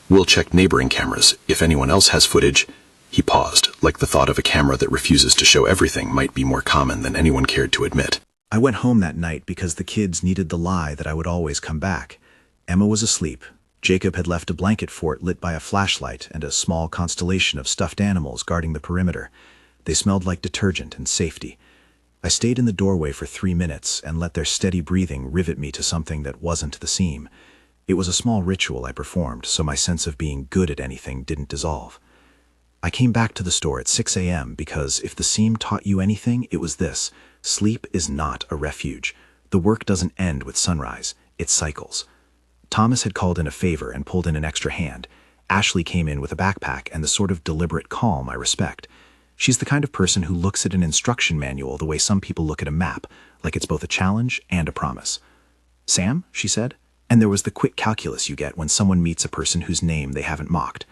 Speaker 2: "We'll check neighboring cameras. If anyone else has footage—" He paused, like the thought of a camera that refuses to show everything might be more common than anyone cared to admit.
Speaker 5: I went home that night because the kids needed the lie that I would always come back.
Speaker 2: Emma was asleep. Jacob had left a blanket fort lit by a flashlight and a small constellation of stuffed animals guarding the perimeter. They smelled like detergent and safety. I stayed in the doorway for 3 minutes and let their steady breathing rivet me to something that wasn't the seam. It was a small ritual I performed, so my sense of being good at anything didn't dissolve. I came back to the store at 6 a.m. because if the seam taught you anything, it was this: sleep is not a refuge. The work doesn't end with sunrise, it cycles. Thomas had called in a favor and pulled in an extra hand. Ashley came in with a backpack and the sort of deliberate calm I respect. She's the kind of person who looks at an instruction manual the way some people look at a map, like it's both a challenge and a promise. "Sam?" she said, and there was the quick calculus you get when someone meets a person whose name they haven't mocked.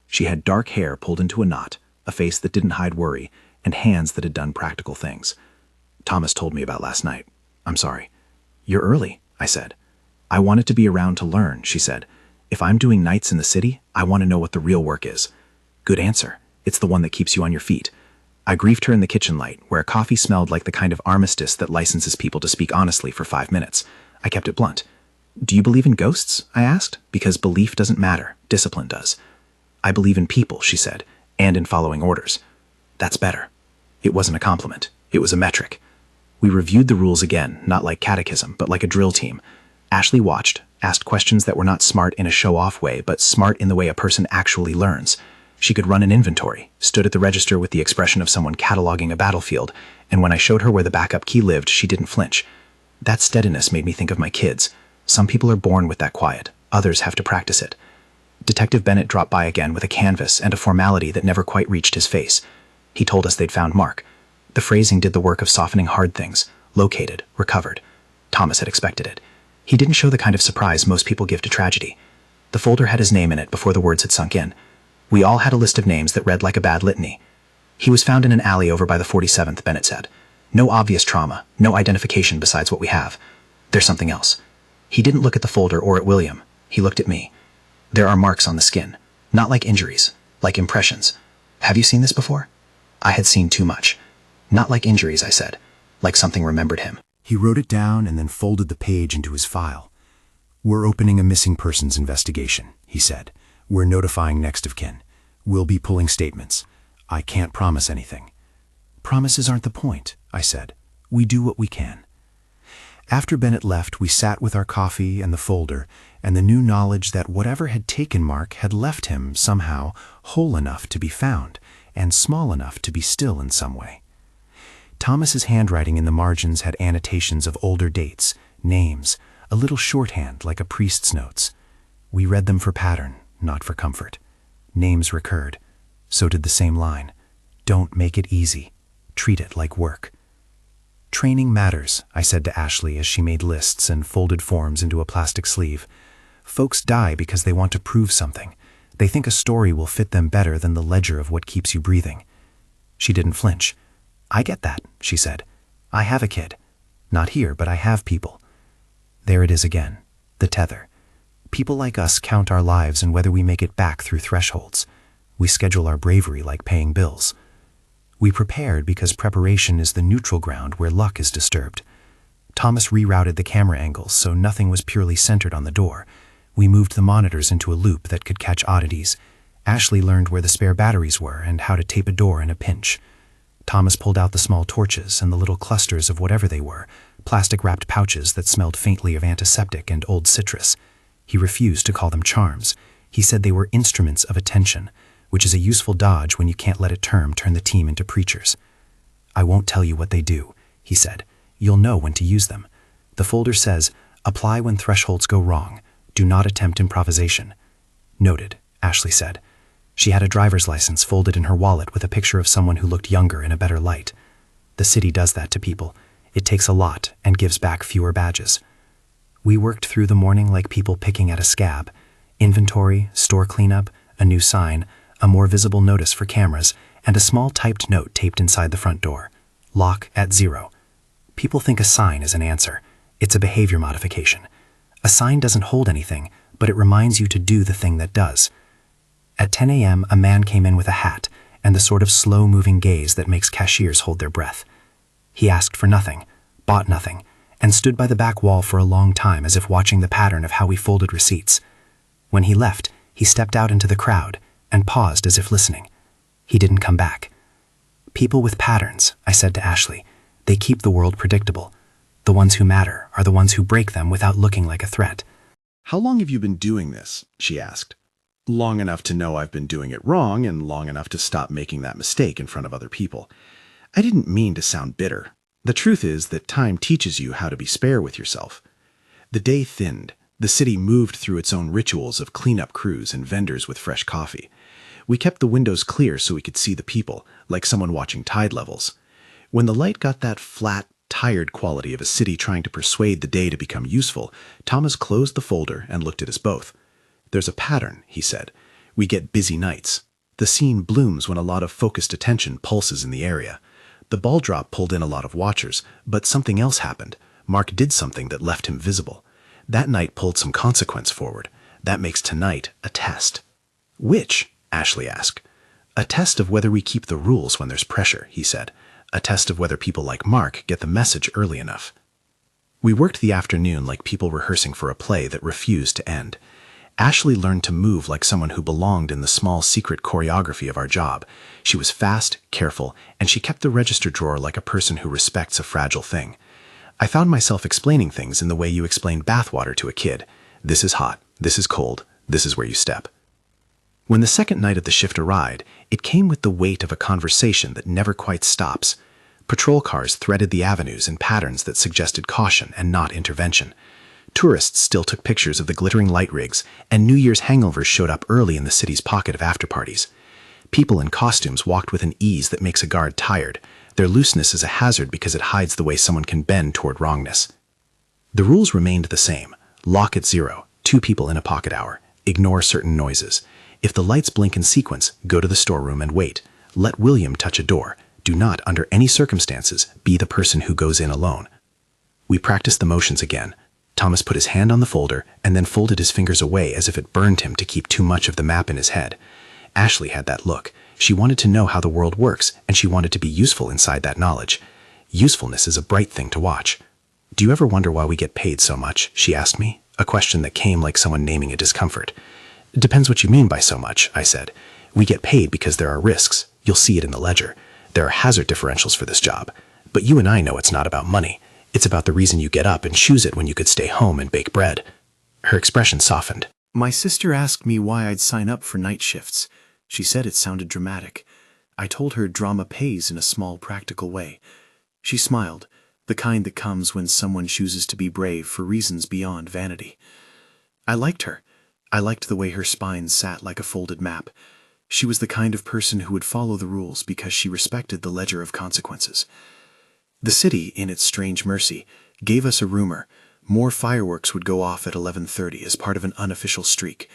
Speaker 2: She had dark hair pulled into a knot, a face that didn't hide worry, and hands that had done practical things. "Thomas told me about last night. I'm sorry." "You're early," I said. "I wanted to be around to learn," she said. "If I'm doing nights in the city, I want to know what the real work is." "Good answer. It's the one that keeps you on your feet." I griefed her in the kitchen light, where coffee smelled like the kind of armistice that licenses people to speak honestly for 5 minutes. I kept it blunt. "Do you believe in ghosts?" I asked, because belief doesn't matter, discipline does. "I believe in people," she said, "and in following orders." "That's better." It wasn't a compliment. It was a metric. We reviewed the rules again, not like catechism, but like a drill team. Ashley watched, asked questions that were not smart in a show-off way, but smart in the way a person actually learns. She could run an inventory, stood at the register with the expression of someone cataloging a battlefield, and when I showed her where the backup key lived, she didn't flinch. That steadiness made me think of my kids. Some people are born with that quiet. Others have to practice it. Detective Bennett dropped by again with a canvas and a formality that never quite reached his face. He told us they'd found Mark. The phrasing did the work of softening hard things. Located, recovered. Thomas had expected it. He didn't show the kind of surprise most people give to tragedy. The folder had his name in it before the words had sunk in. We all had a list of names that read like a bad litany. "He was found in an alley over by the 47th, Bennett said. "No obvious trauma, no identification besides what we have. There's something else." He didn't look at the folder or at William. He looked at me. "There are marks on the skin. Not like injuries, like impressions. Have you seen this before?" I had seen too much. "Not like injuries," I said. Like something remembered him.
Speaker 1: He wrote it down and then folded the page into his file. "We're opening a missing persons investigation," he said. "We're notifying next of kin. We'll be pulling statements. I can't promise anything." "Promises aren't the point," I said. "We do what we can." After Bennett left, we sat with our coffee and the folder, and the new knowledge that whatever had taken Mark had left him, somehow, whole enough to be found, and small enough to be still in some way. Thomas's handwriting in the margins had annotations of older dates, names, a little shorthand like a priest's notes. We read them for pattern, not for comfort. Names recurred. So did the same line. "Don't make it easy. Treat it like work." "Training matters," I said to Ashley as she made lists and folded forms into a plastic sleeve. "Folks die because they want to prove something. They think a story will fit them better than the ledger of what keeps you breathing." She didn't flinch. "I get that," she said. "I have a kid. Not here, but I have people." There it is again, the tether. People like us count our lives and whether we make it back through thresholds. We schedule our bravery like paying bills. We prepared because preparation is the neutral ground where luck is disturbed. Thomas rerouted the camera angles so nothing was purely centered on the door. We moved the monitors into a loop that could catch oddities. Ashley learned where the spare batteries were and how to tape a door in a pinch. Thomas pulled out the small torches and the little clusters of whatever they were, plastic-wrapped pouches that smelled faintly of antiseptic and old citrus. He refused to call them charms. He said they were instruments of attention, which is a useful dodge when you can't let a term turn the team into preachers. "I won't tell you what they do," he said. "You'll know when to use them. The folder says, apply when thresholds go wrong. Do not attempt improvisation." "Noted," Ashley said. She had a driver's license folded in her wallet with a picture of someone who looked younger in a better light. The city does that to people. It takes a lot and gives back fewer badges. We worked through the morning like people picking at a scab. Inventory, store cleanup, a new sign, a more visible notice for cameras, and a small typed note taped inside the front door. Lock at 0. People think a sign is an answer. It's a behavior modification. A sign doesn't hold anything, but it reminds you to do the thing that does. At 10 a.m., a man came in with a hat and the sort of slow-moving gaze that makes cashiers hold their breath. He asked for nothing, bought nothing,
Speaker 4: and stood by the back wall for a long time as if watching the pattern of how we folded receipts. When he left, he stepped out into the crowd and paused as if listening. He didn't come back. People with patterns, I said to Ashley. They keep the world predictable. The ones who matter are the ones who break them without looking like a threat.
Speaker 2: How long have you been doing this? She asked. Long enough to know I've been doing it wrong and long enough to stop making that mistake in front of other people. I didn't mean to sound bitter. The truth is that time teaches you how to be spare with yourself. The day thinned. The city moved through its own rituals of cleanup crews and vendors with fresh coffee. We kept the windows clear so we could see the people, like someone watching tide levels. When the light got that flat, tired quality of a city trying to persuade the day to become useful, Thomas closed the folder and looked at us both. "There's a pattern," he said. "We get busy nights. The scene blooms when a lot of focused attention pulses in the area. The ball drop pulled in a lot of watchers, but something else happened. Mark did something that left him visible. That night pulled some consequence forward. That makes tonight a test." "Which?" Ashley asked. "A test of whether we keep the rules when there's pressure," he said. "A test of whether people like Mark get the message early enough." We worked the afternoon like people rehearsing for a play that refused to end. Ashley learned to move like someone who belonged in the small secret choreography of our job. She was fast, careful, and she kept the register drawer like a person who respects a fragile thing. I found myself explaining things in the way you explain bathwater to a kid. This is hot, this is cold, this is where you step. When the second night of the shift arrived, it came with the weight of a conversation that never quite stops. Patrol cars threaded the avenues in patterns that suggested caution and not intervention. Tourists still took pictures of the glittering light rigs, and New Year's hangovers showed up early in the city's pocket of after-parties. People in costumes walked with an ease that makes a guard tired. Their looseness is a hazard because it hides the way someone can bend toward wrongness. The rules remained the same. Lock at 0, 2 people in a pocket hour. Ignore certain noises. If the lights blink in sequence, go to the storeroom and wait. Let William touch a door. Do not, under any circumstances, be the person who goes in alone. We practiced the motions again. Thomas put his hand on the folder and then folded his fingers away as if it burned him to keep too much of the map in his head. Ashley had that look. She wanted to know how the world works, and she wanted to be useful inside that knowledge. Usefulness is a bright thing to watch. "Do you ever wonder why we get paid so much?" she asked me, a question that came like someone naming a discomfort. "It depends what you mean by so much," I said. "We get paid because there are risks. You'll see it in the ledger. There are hazard differentials for this job. But you and I know it's not about money. It's about the reason you get up and choose it when you could stay home and bake bread." Her expression softened.
Speaker 3: My sister asked me why I'd sign up for night shifts. She said it sounded dramatic. I told her drama pays in a small, practical way. She smiled, the kind that comes when someone chooses to be brave for reasons beyond vanity. I liked her. I liked the way her spine sat like a folded map. She was the kind of person who would follow the rules because she respected the ledger of consequences. The city, in its strange mercy, gave us a rumor. More fireworks would go off at 11:30 as part of an unofficial streak.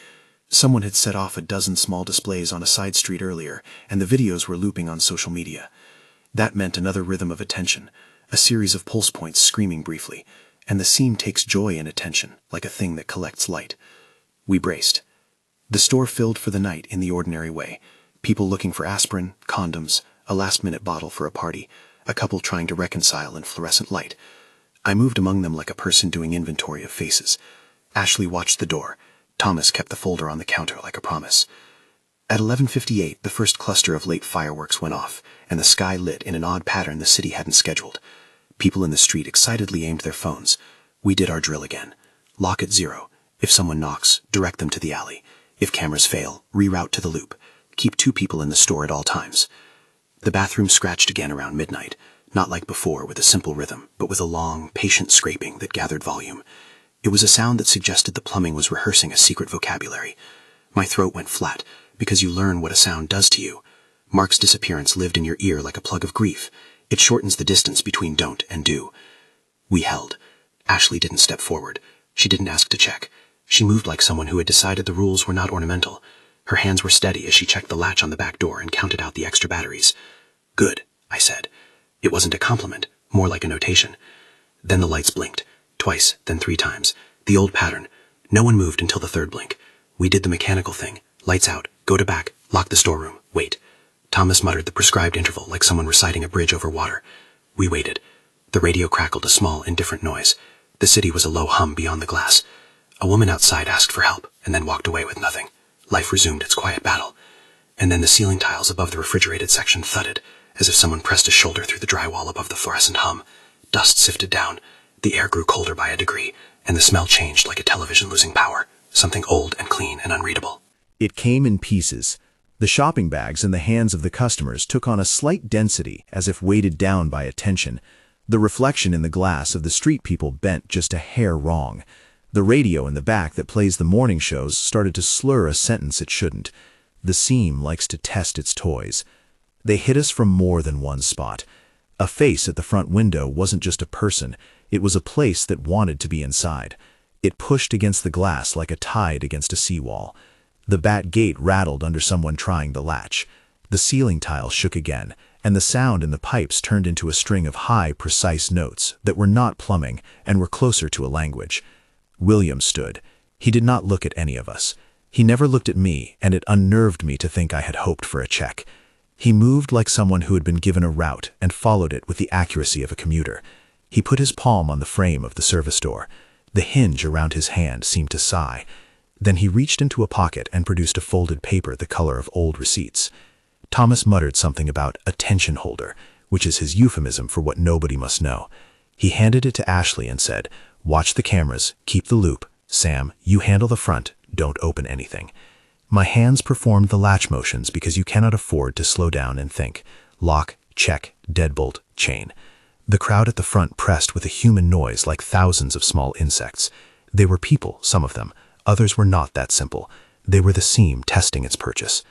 Speaker 3: Someone had set off a dozen small displays on a side street earlier, and the videos were looping on social media. That meant another rhythm of attention, a series of pulse points screaming briefly, and the scene takes joy in attention, like a thing that collects light. We braced. The store filled for the night in the ordinary way. People looking for aspirin, condoms, a last-minute bottle for a party, a couple trying to reconcile in fluorescent light. I moved among them like a person doing inventory of faces. Ashley watched the door. Thomas kept the folder on the counter like a promise. At 11:58, the first cluster of late fireworks went off, and the sky lit in an odd pattern the city hadn't scheduled. People in the street excitedly aimed their phones. We did our drill again. Lock at 0. If someone knocks, direct them to the alley. If cameras fail, reroute to the loop. Keep 2 people in the store at all times. The bathroom scratched again around midnight, not like before with a simple rhythm, but with a long, patient scraping that gathered volume. It was a sound that suggested the plumbing was rehearsing a secret vocabulary. My throat went flat, because you learn what a sound does to you. Mark's disappearance lived in your ear like a plug of grief. It shortens the distance between don't and do. We held. Ashley didn't step forward. She didn't ask to check. She moved like someone who had decided the rules were not ornamental. Her hands were steady as she checked the latch on the back door and counted out the extra batteries. "Good," I said. It wasn't a compliment, more like a notation. Then the lights blinked. Twice, then 3 times. The old pattern. No one moved until the 3rd blink. We did the mechanical thing. Lights out. Go to back. Lock the storeroom. Wait. Thomas muttered the prescribed interval like someone reciting a bridge over water. We waited.
Speaker 4: The radio crackled a small, indifferent noise. The city was a low hum beyond the glass. A woman outside asked for help, and then walked away with nothing. Life resumed its quiet battle. And then the ceiling tiles above the refrigerated section thudded, as if someone pressed a shoulder through the drywall above the fluorescent hum. Dust sifted down. The air grew colder by a degree, and the smell changed like a television losing power, something old and clean and unreadable.
Speaker 1: It came in pieces. The shopping bags in the hands of the customers took on a slight density, as if weighted down by attention. The reflection in the glass of the street people bent just a hair wrong. The radio in the back that plays the morning shows started to slur a sentence it shouldn't. The seam likes to test its toys. They hit us from more than one spot. A face at the front window wasn't just a person, it was a place that wanted to be inside. It pushed against the glass like a tide against a seawall. The bat gate rattled under someone trying the latch. The ceiling tile shook again, and the sound in the pipes turned into a string of high, precise notes that were not plumbing and were closer to a language. William stood. He did not look at any of us. He never looked at me, and it unnerved me to think I had hoped for a check. He moved like someone who had been given a route and followed it with the accuracy of a commuter. He put his palm on the frame of the service door. The hinge around his hand seemed to sigh. Then he reached into a pocket and produced a folded paper the color of old receipts. Thomas muttered something about attention holder, which is his euphemism for what nobody must know. He handed it to Ashley and said, "Watch the cameras, keep the loop. Sam, you handle the front, don't open anything." My hands performed the latch motions because you cannot afford to slow down and think. Lock, check, deadbolt, chain. The crowd at the front pressed with a human noise like thousands of small insects. They were people, some of them. Others were not that simple. They were the seam testing its purchase.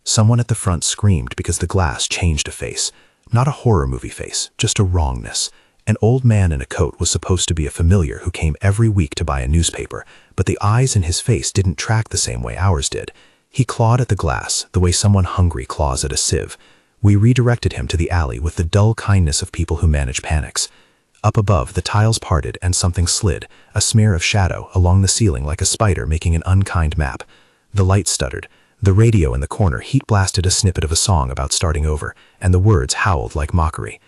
Speaker 1: Someone at the front screamed because the glass changed a face. Not a horror movie face, just a wrongness. An old man in a coat was supposed to be a familiar who came every week to buy a newspaper, but the eyes in his face didn't track the same way ours did. He clawed at the glass, the way someone hungry claws at a sieve. We redirected him to the alley with the dull kindness of people who manage panics. Up above, the tiles parted and something slid, a smear of shadow, along the ceiling like a spider making an unkind map. The light stuttered. The radio in the corner heat-blasted a snippet of a song about starting over, and the words howled like mockery.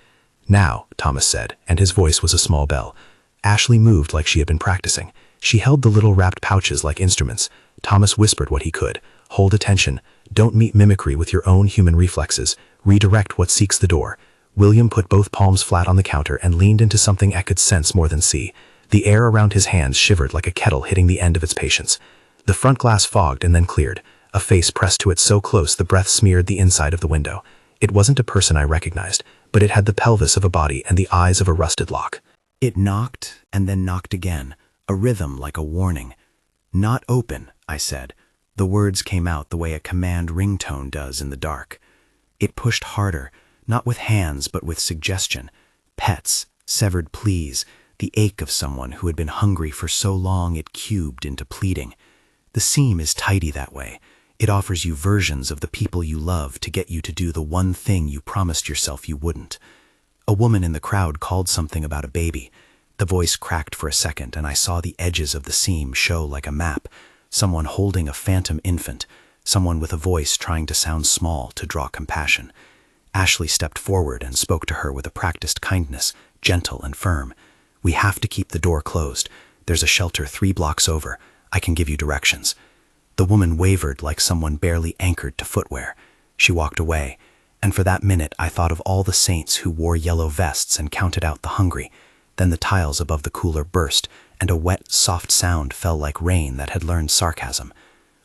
Speaker 1: "Now," Thomas said, and his voice was a small bell. Ashley moved like she had been practicing. She held the little wrapped pouches like instruments. Thomas whispered what he could. "Hold attention. Don't meet mimicry with your own human reflexes. Redirect what seeks the door." William put both palms flat on the counter and leaned into something I could sense more than see. The air around his hands shivered like a kettle hitting the end of its patience. The front glass fogged and then cleared. A face pressed to it so close the breath smeared the inside of the window. It wasn't a person I recognized, but it had the pelvis of a body and the eyes of a rusted lock.
Speaker 3: It knocked and then knocked again, a rhythm like a warning. "Not open," I said. The words came out the way a command ringtone does in the dark. It pushed harder, not with hands but with suggestion. Pets, severed pleas, the ache of someone who had been hungry for so long it cubed into pleading. The seam is tidy that way. It offers you versions of the people you love to get you to do the one thing you promised yourself you wouldn't. A woman in the crowd called something about a baby. The voice cracked for a second and I saw the edges of the seam show like a map. Someone holding a phantom infant. Someone with a voice trying to sound small to draw compassion. Ashley stepped forward and spoke to her with a practiced kindness, gentle and firm. "We have to keep the door closed. There's a shelter 3 blocks over. I can give you directions." The woman wavered like someone barely anchored to footwear. She walked away, and for that minute I thought of all the saints who wore yellow vests and counted out the hungry. Then the tiles above the cooler burst, and a wet, soft sound fell like rain that had learned sarcasm.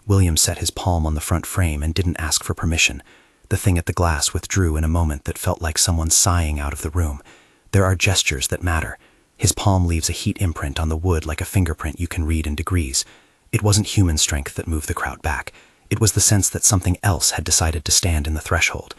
Speaker 3: William set his palm on the front frame and didn't ask for permission. The thing at the glass withdrew in a moment that felt like someone sighing out of the room. There are gestures that matter. His palm leaves a heat imprint on the wood like a fingerprint you can read in degrees. It wasn't human strength that moved the crowd back. It was the sense that something else had decided to stand in the threshold.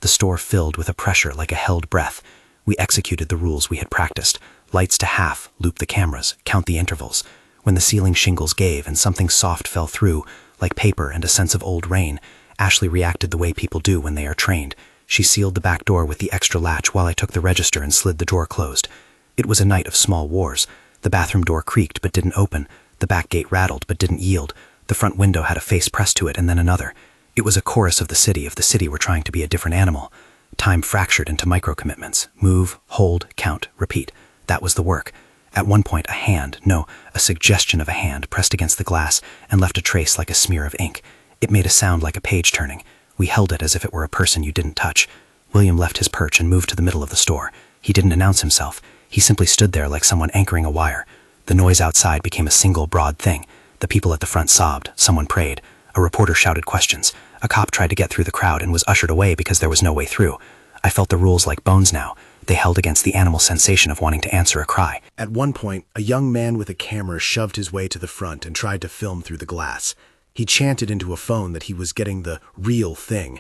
Speaker 3: The store filled with a pressure like a held breath. We executed the rules we had practiced. Lights to half, loop the cameras, count the intervals. When the ceiling shingles gave and something soft fell through, like paper and a sense of old rain, Ashley reacted the way people do when they are trained. She sealed the back door with the extra latch while I took the register and slid the drawer closed. It was a night of small wars. The bathroom door creaked but didn't open. The back gate rattled but didn't yield. The front window had a face pressed to it and then another. It was a chorus of the city if the city were trying to be a different animal.
Speaker 4: Time fractured into micro-commitments. Move, hold, count, repeat. That was the work. At one point, a suggestion of a hand pressed against the glass and left a trace like a smear of ink. It made a sound like a page turning. We held it as if it were a person you didn't touch. William left his perch and moved to the middle of the store. He didn't announce himself. He simply stood there like someone anchoring a wire. The noise outside became a single broad thing. The people at the front sobbed. Someone prayed. A reporter shouted questions. A cop tried to get through the crowd and was ushered away because there was no way through. I felt the rules like bones now. They held against the animal sensation of wanting to answer a cry.
Speaker 2: At one point, a young man with a camera shoved his way to the front and tried to film through the glass. He chanted into a phone that he was getting the real thing.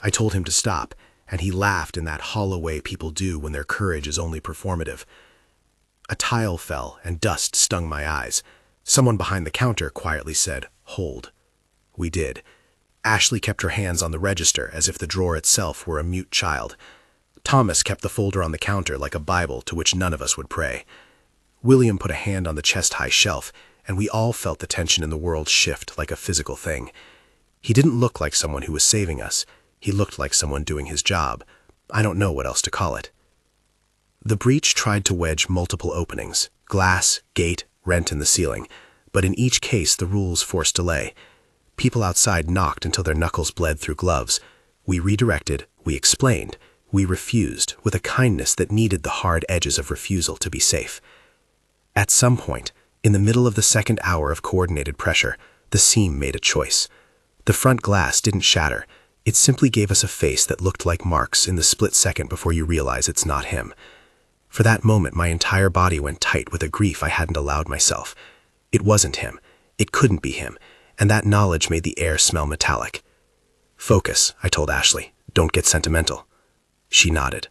Speaker 2: I told him to stop, and he laughed in that hollow way people do when their courage is only performative. A tile fell, and dust stung my eyes. Someone behind the counter quietly said, "Hold." We did. Ashley kept her hands on the register as if the drawer itself were a mute child. Thomas kept the folder on the counter like a Bible to which none of us would pray. William put a hand on the chest-high shelf, and we all felt the tension in the world shift like a physical thing. He didn't look like someone who was saving us. He looked like someone doing his job. I don't know what else to call it. The breach tried to wedge multiple openings, glass, gate, rent in the ceiling, but in each case the rules forced delay. People outside knocked until their knuckles bled through gloves. We redirected, we explained, we refused with a kindness that needed the hard edges of refusal to be safe. At some point, in the middle of the second hour of coordinated pressure, the seam made a choice. The front glass didn't shatter. It simply gave us a face that looked like Mark's in the split second before you realize it's not him. For that moment, my entire body went tight with a grief I hadn't allowed myself. It wasn't him. It couldn't be him. And that knowledge made the air smell metallic. "Focus," I told Ashley. "Don't get sentimental." She nodded.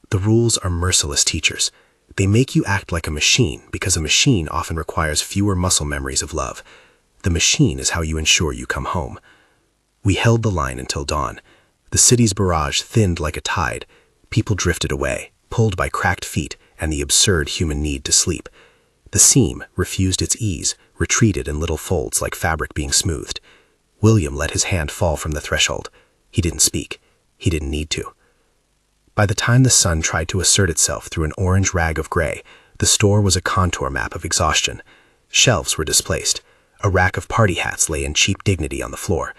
Speaker 2: The rules are merciless teachers. They make you act like a machine because a machine often requires fewer muscle memories of love. The machine is how you ensure you come home. We held the line until dawn. The city's barrage thinned like a tide. People drifted away, pulled by cracked feet and the absurd human need to sleep. The seam refused its ease, retreated in little folds like fabric being smoothed. William let his hand fall from the threshold. He didn't speak. He didn't need to. By the time the sun tried to assert itself through an orange rag of gray, the store was a contour map of exhaustion. Shelves were displaced. A rack of party hats lay in cheap dignity on the floor.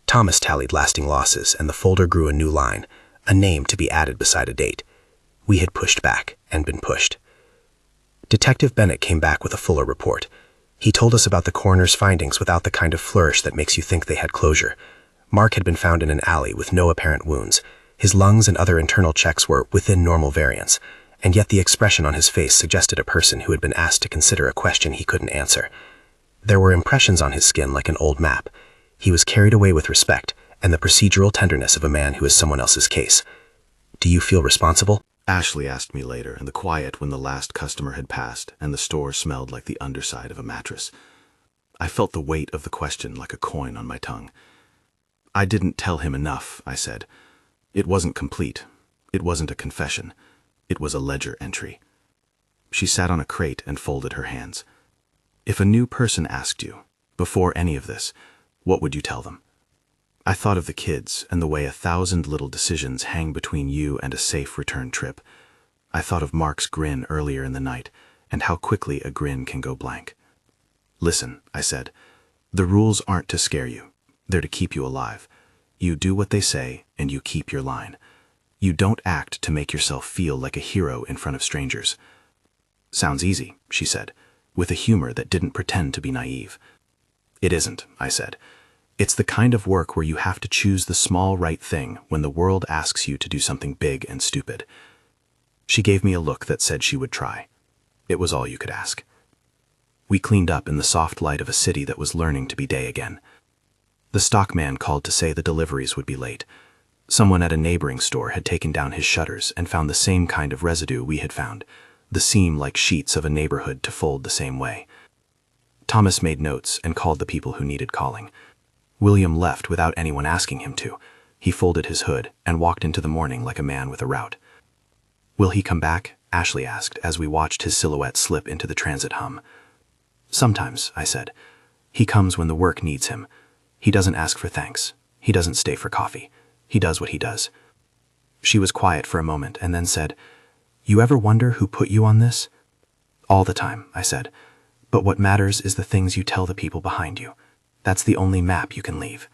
Speaker 2: Thomas tallied lasting losses, and the folder grew a new line, a name to be added beside a date. We had pushed back and been pushed. Detective Bennett came back with a fuller report. He told us about the coroner's findings without the kind of flourish that makes you think they had closure. Mark had been found in an alley with no apparent wounds. His lungs and other internal checks were within normal variance, and yet the expression on his face suggested a person who had been asked to consider a question he couldn't answer. There were impressions on his skin like an old map. He was carried away with respect and the procedural tenderness of a man who is someone else's case. "Do you feel responsible?"
Speaker 5: Ashley asked me later in the quiet when the last customer had passed and the store smelled like the underside of a mattress. I felt the weight of the question like a coin on my tongue. "I didn't tell him enough," I said. "It wasn't complete. It wasn't a confession. It was a ledger entry." She sat on a crate and folded her hands. "If a new person asked you, before any of this, what would you tell them?" I thought of the kids and the way 1,000 little decisions hang between you and a safe return trip. I thought of Mark's grin earlier in the night and how quickly a grin can go blank. "Listen," I said, "the rules aren't to scare you. They're to keep you alive. You do what they say and you keep your line. You don't act to make yourself feel like a hero in front of strangers." "Sounds easy," she said, with a humor that didn't pretend to be naive. "It isn't," I said. "It's the kind of work where you have to choose the small right thing when the world asks you to do something big and stupid." She gave me a look that said she would try. It was all you could ask. We cleaned up in the soft light of a city that was learning to be day again. The stockman called to say the deliveries would be late. Someone at a neighboring store had taken down his shutters and found the same kind of residue we had found, the seam like sheets of a neighborhood to fold the same way. Thomas made notes and called the people who needed calling. William left without anyone asking him to. He folded his hood and walked into the morning like a man with a route. "Will he come back?" Ashley asked as we watched his silhouette slip into the transit hum. "Sometimes," I said. "He comes when the work needs him. He doesn't ask for thanks. He doesn't stay for coffee. He does what he does."
Speaker 4: She was quiet for a moment and then said, "You ever wonder who put you on this?" "All the time," I said. "But what matters is the things you tell the people behind you. That's the only map you can leave."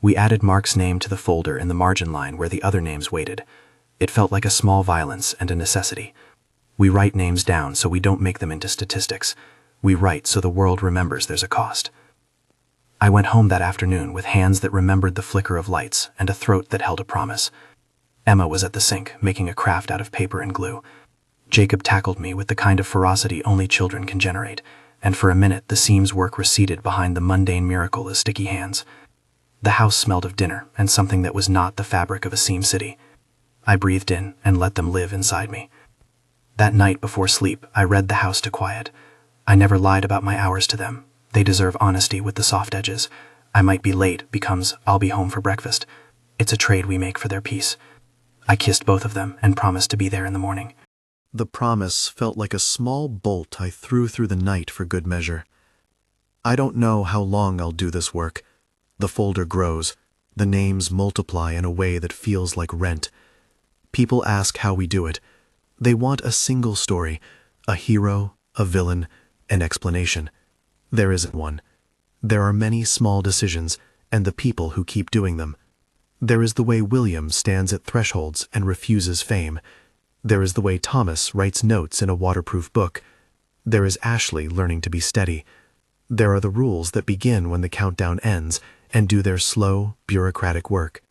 Speaker 4: We added Mark's name to the folder in the margin line where the other names waited. It felt like a small violence and a necessity. We write names down so we don't make them into statistics. We write so the world remembers there's a cost. I went home that afternoon with hands that remembered the flicker of lights and a throat that held a promise. Emma was at the sink, making a craft out of paper and glue. Jacob tackled me with the kind of ferocity only children can generate, and for a minute the seam's work receded behind the mundane miracle of sticky hands. The house smelled of dinner and something that was not the fabric of a seam city. I breathed in and let them live inside me. That night before sleep, I read the house to quiet. I never lied about my hours to them. They deserve honesty with the soft edges. I might be late becomes I'll be home for breakfast. It's a trade we make for their peace. I kissed both of them and promised to be there in the morning.
Speaker 2: The promise felt like a small bolt I threw through the night for good measure. I don't know how long I'll do this work. The folder grows. The names multiply in a way that feels like rent. People ask how we do it. They want a single story, a hero, a villain, an explanation. There isn't one. There are many small decisions, and the people who keep doing them. There is the way William stands at thresholds and refuses fame. There is the way Thomas writes notes in a waterproof book. There is Ashley learning to be steady. There are the rules that begin when the countdown ends and do their slow, bureaucratic work.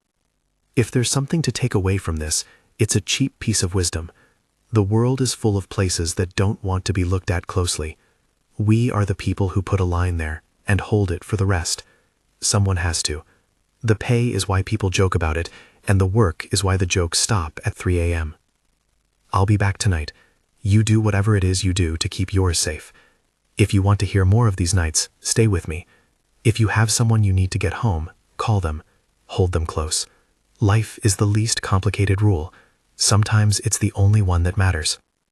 Speaker 2: If there's something to take away from this, it's a cheap piece of wisdom. The world is full of places that don't want to be looked at closely. We are the people who put a line there and hold it for the rest. Someone has to. The pay is why people joke about it, and the work is why the jokes stop at 3 a.m. I'll be back tonight. You do whatever it is you do to keep yours safe. If you want to hear more of these nights, stay with me. If you have someone you need to get home, call them. Hold them close. Life is the least complicated rule. Sometimes it's the only one that matters.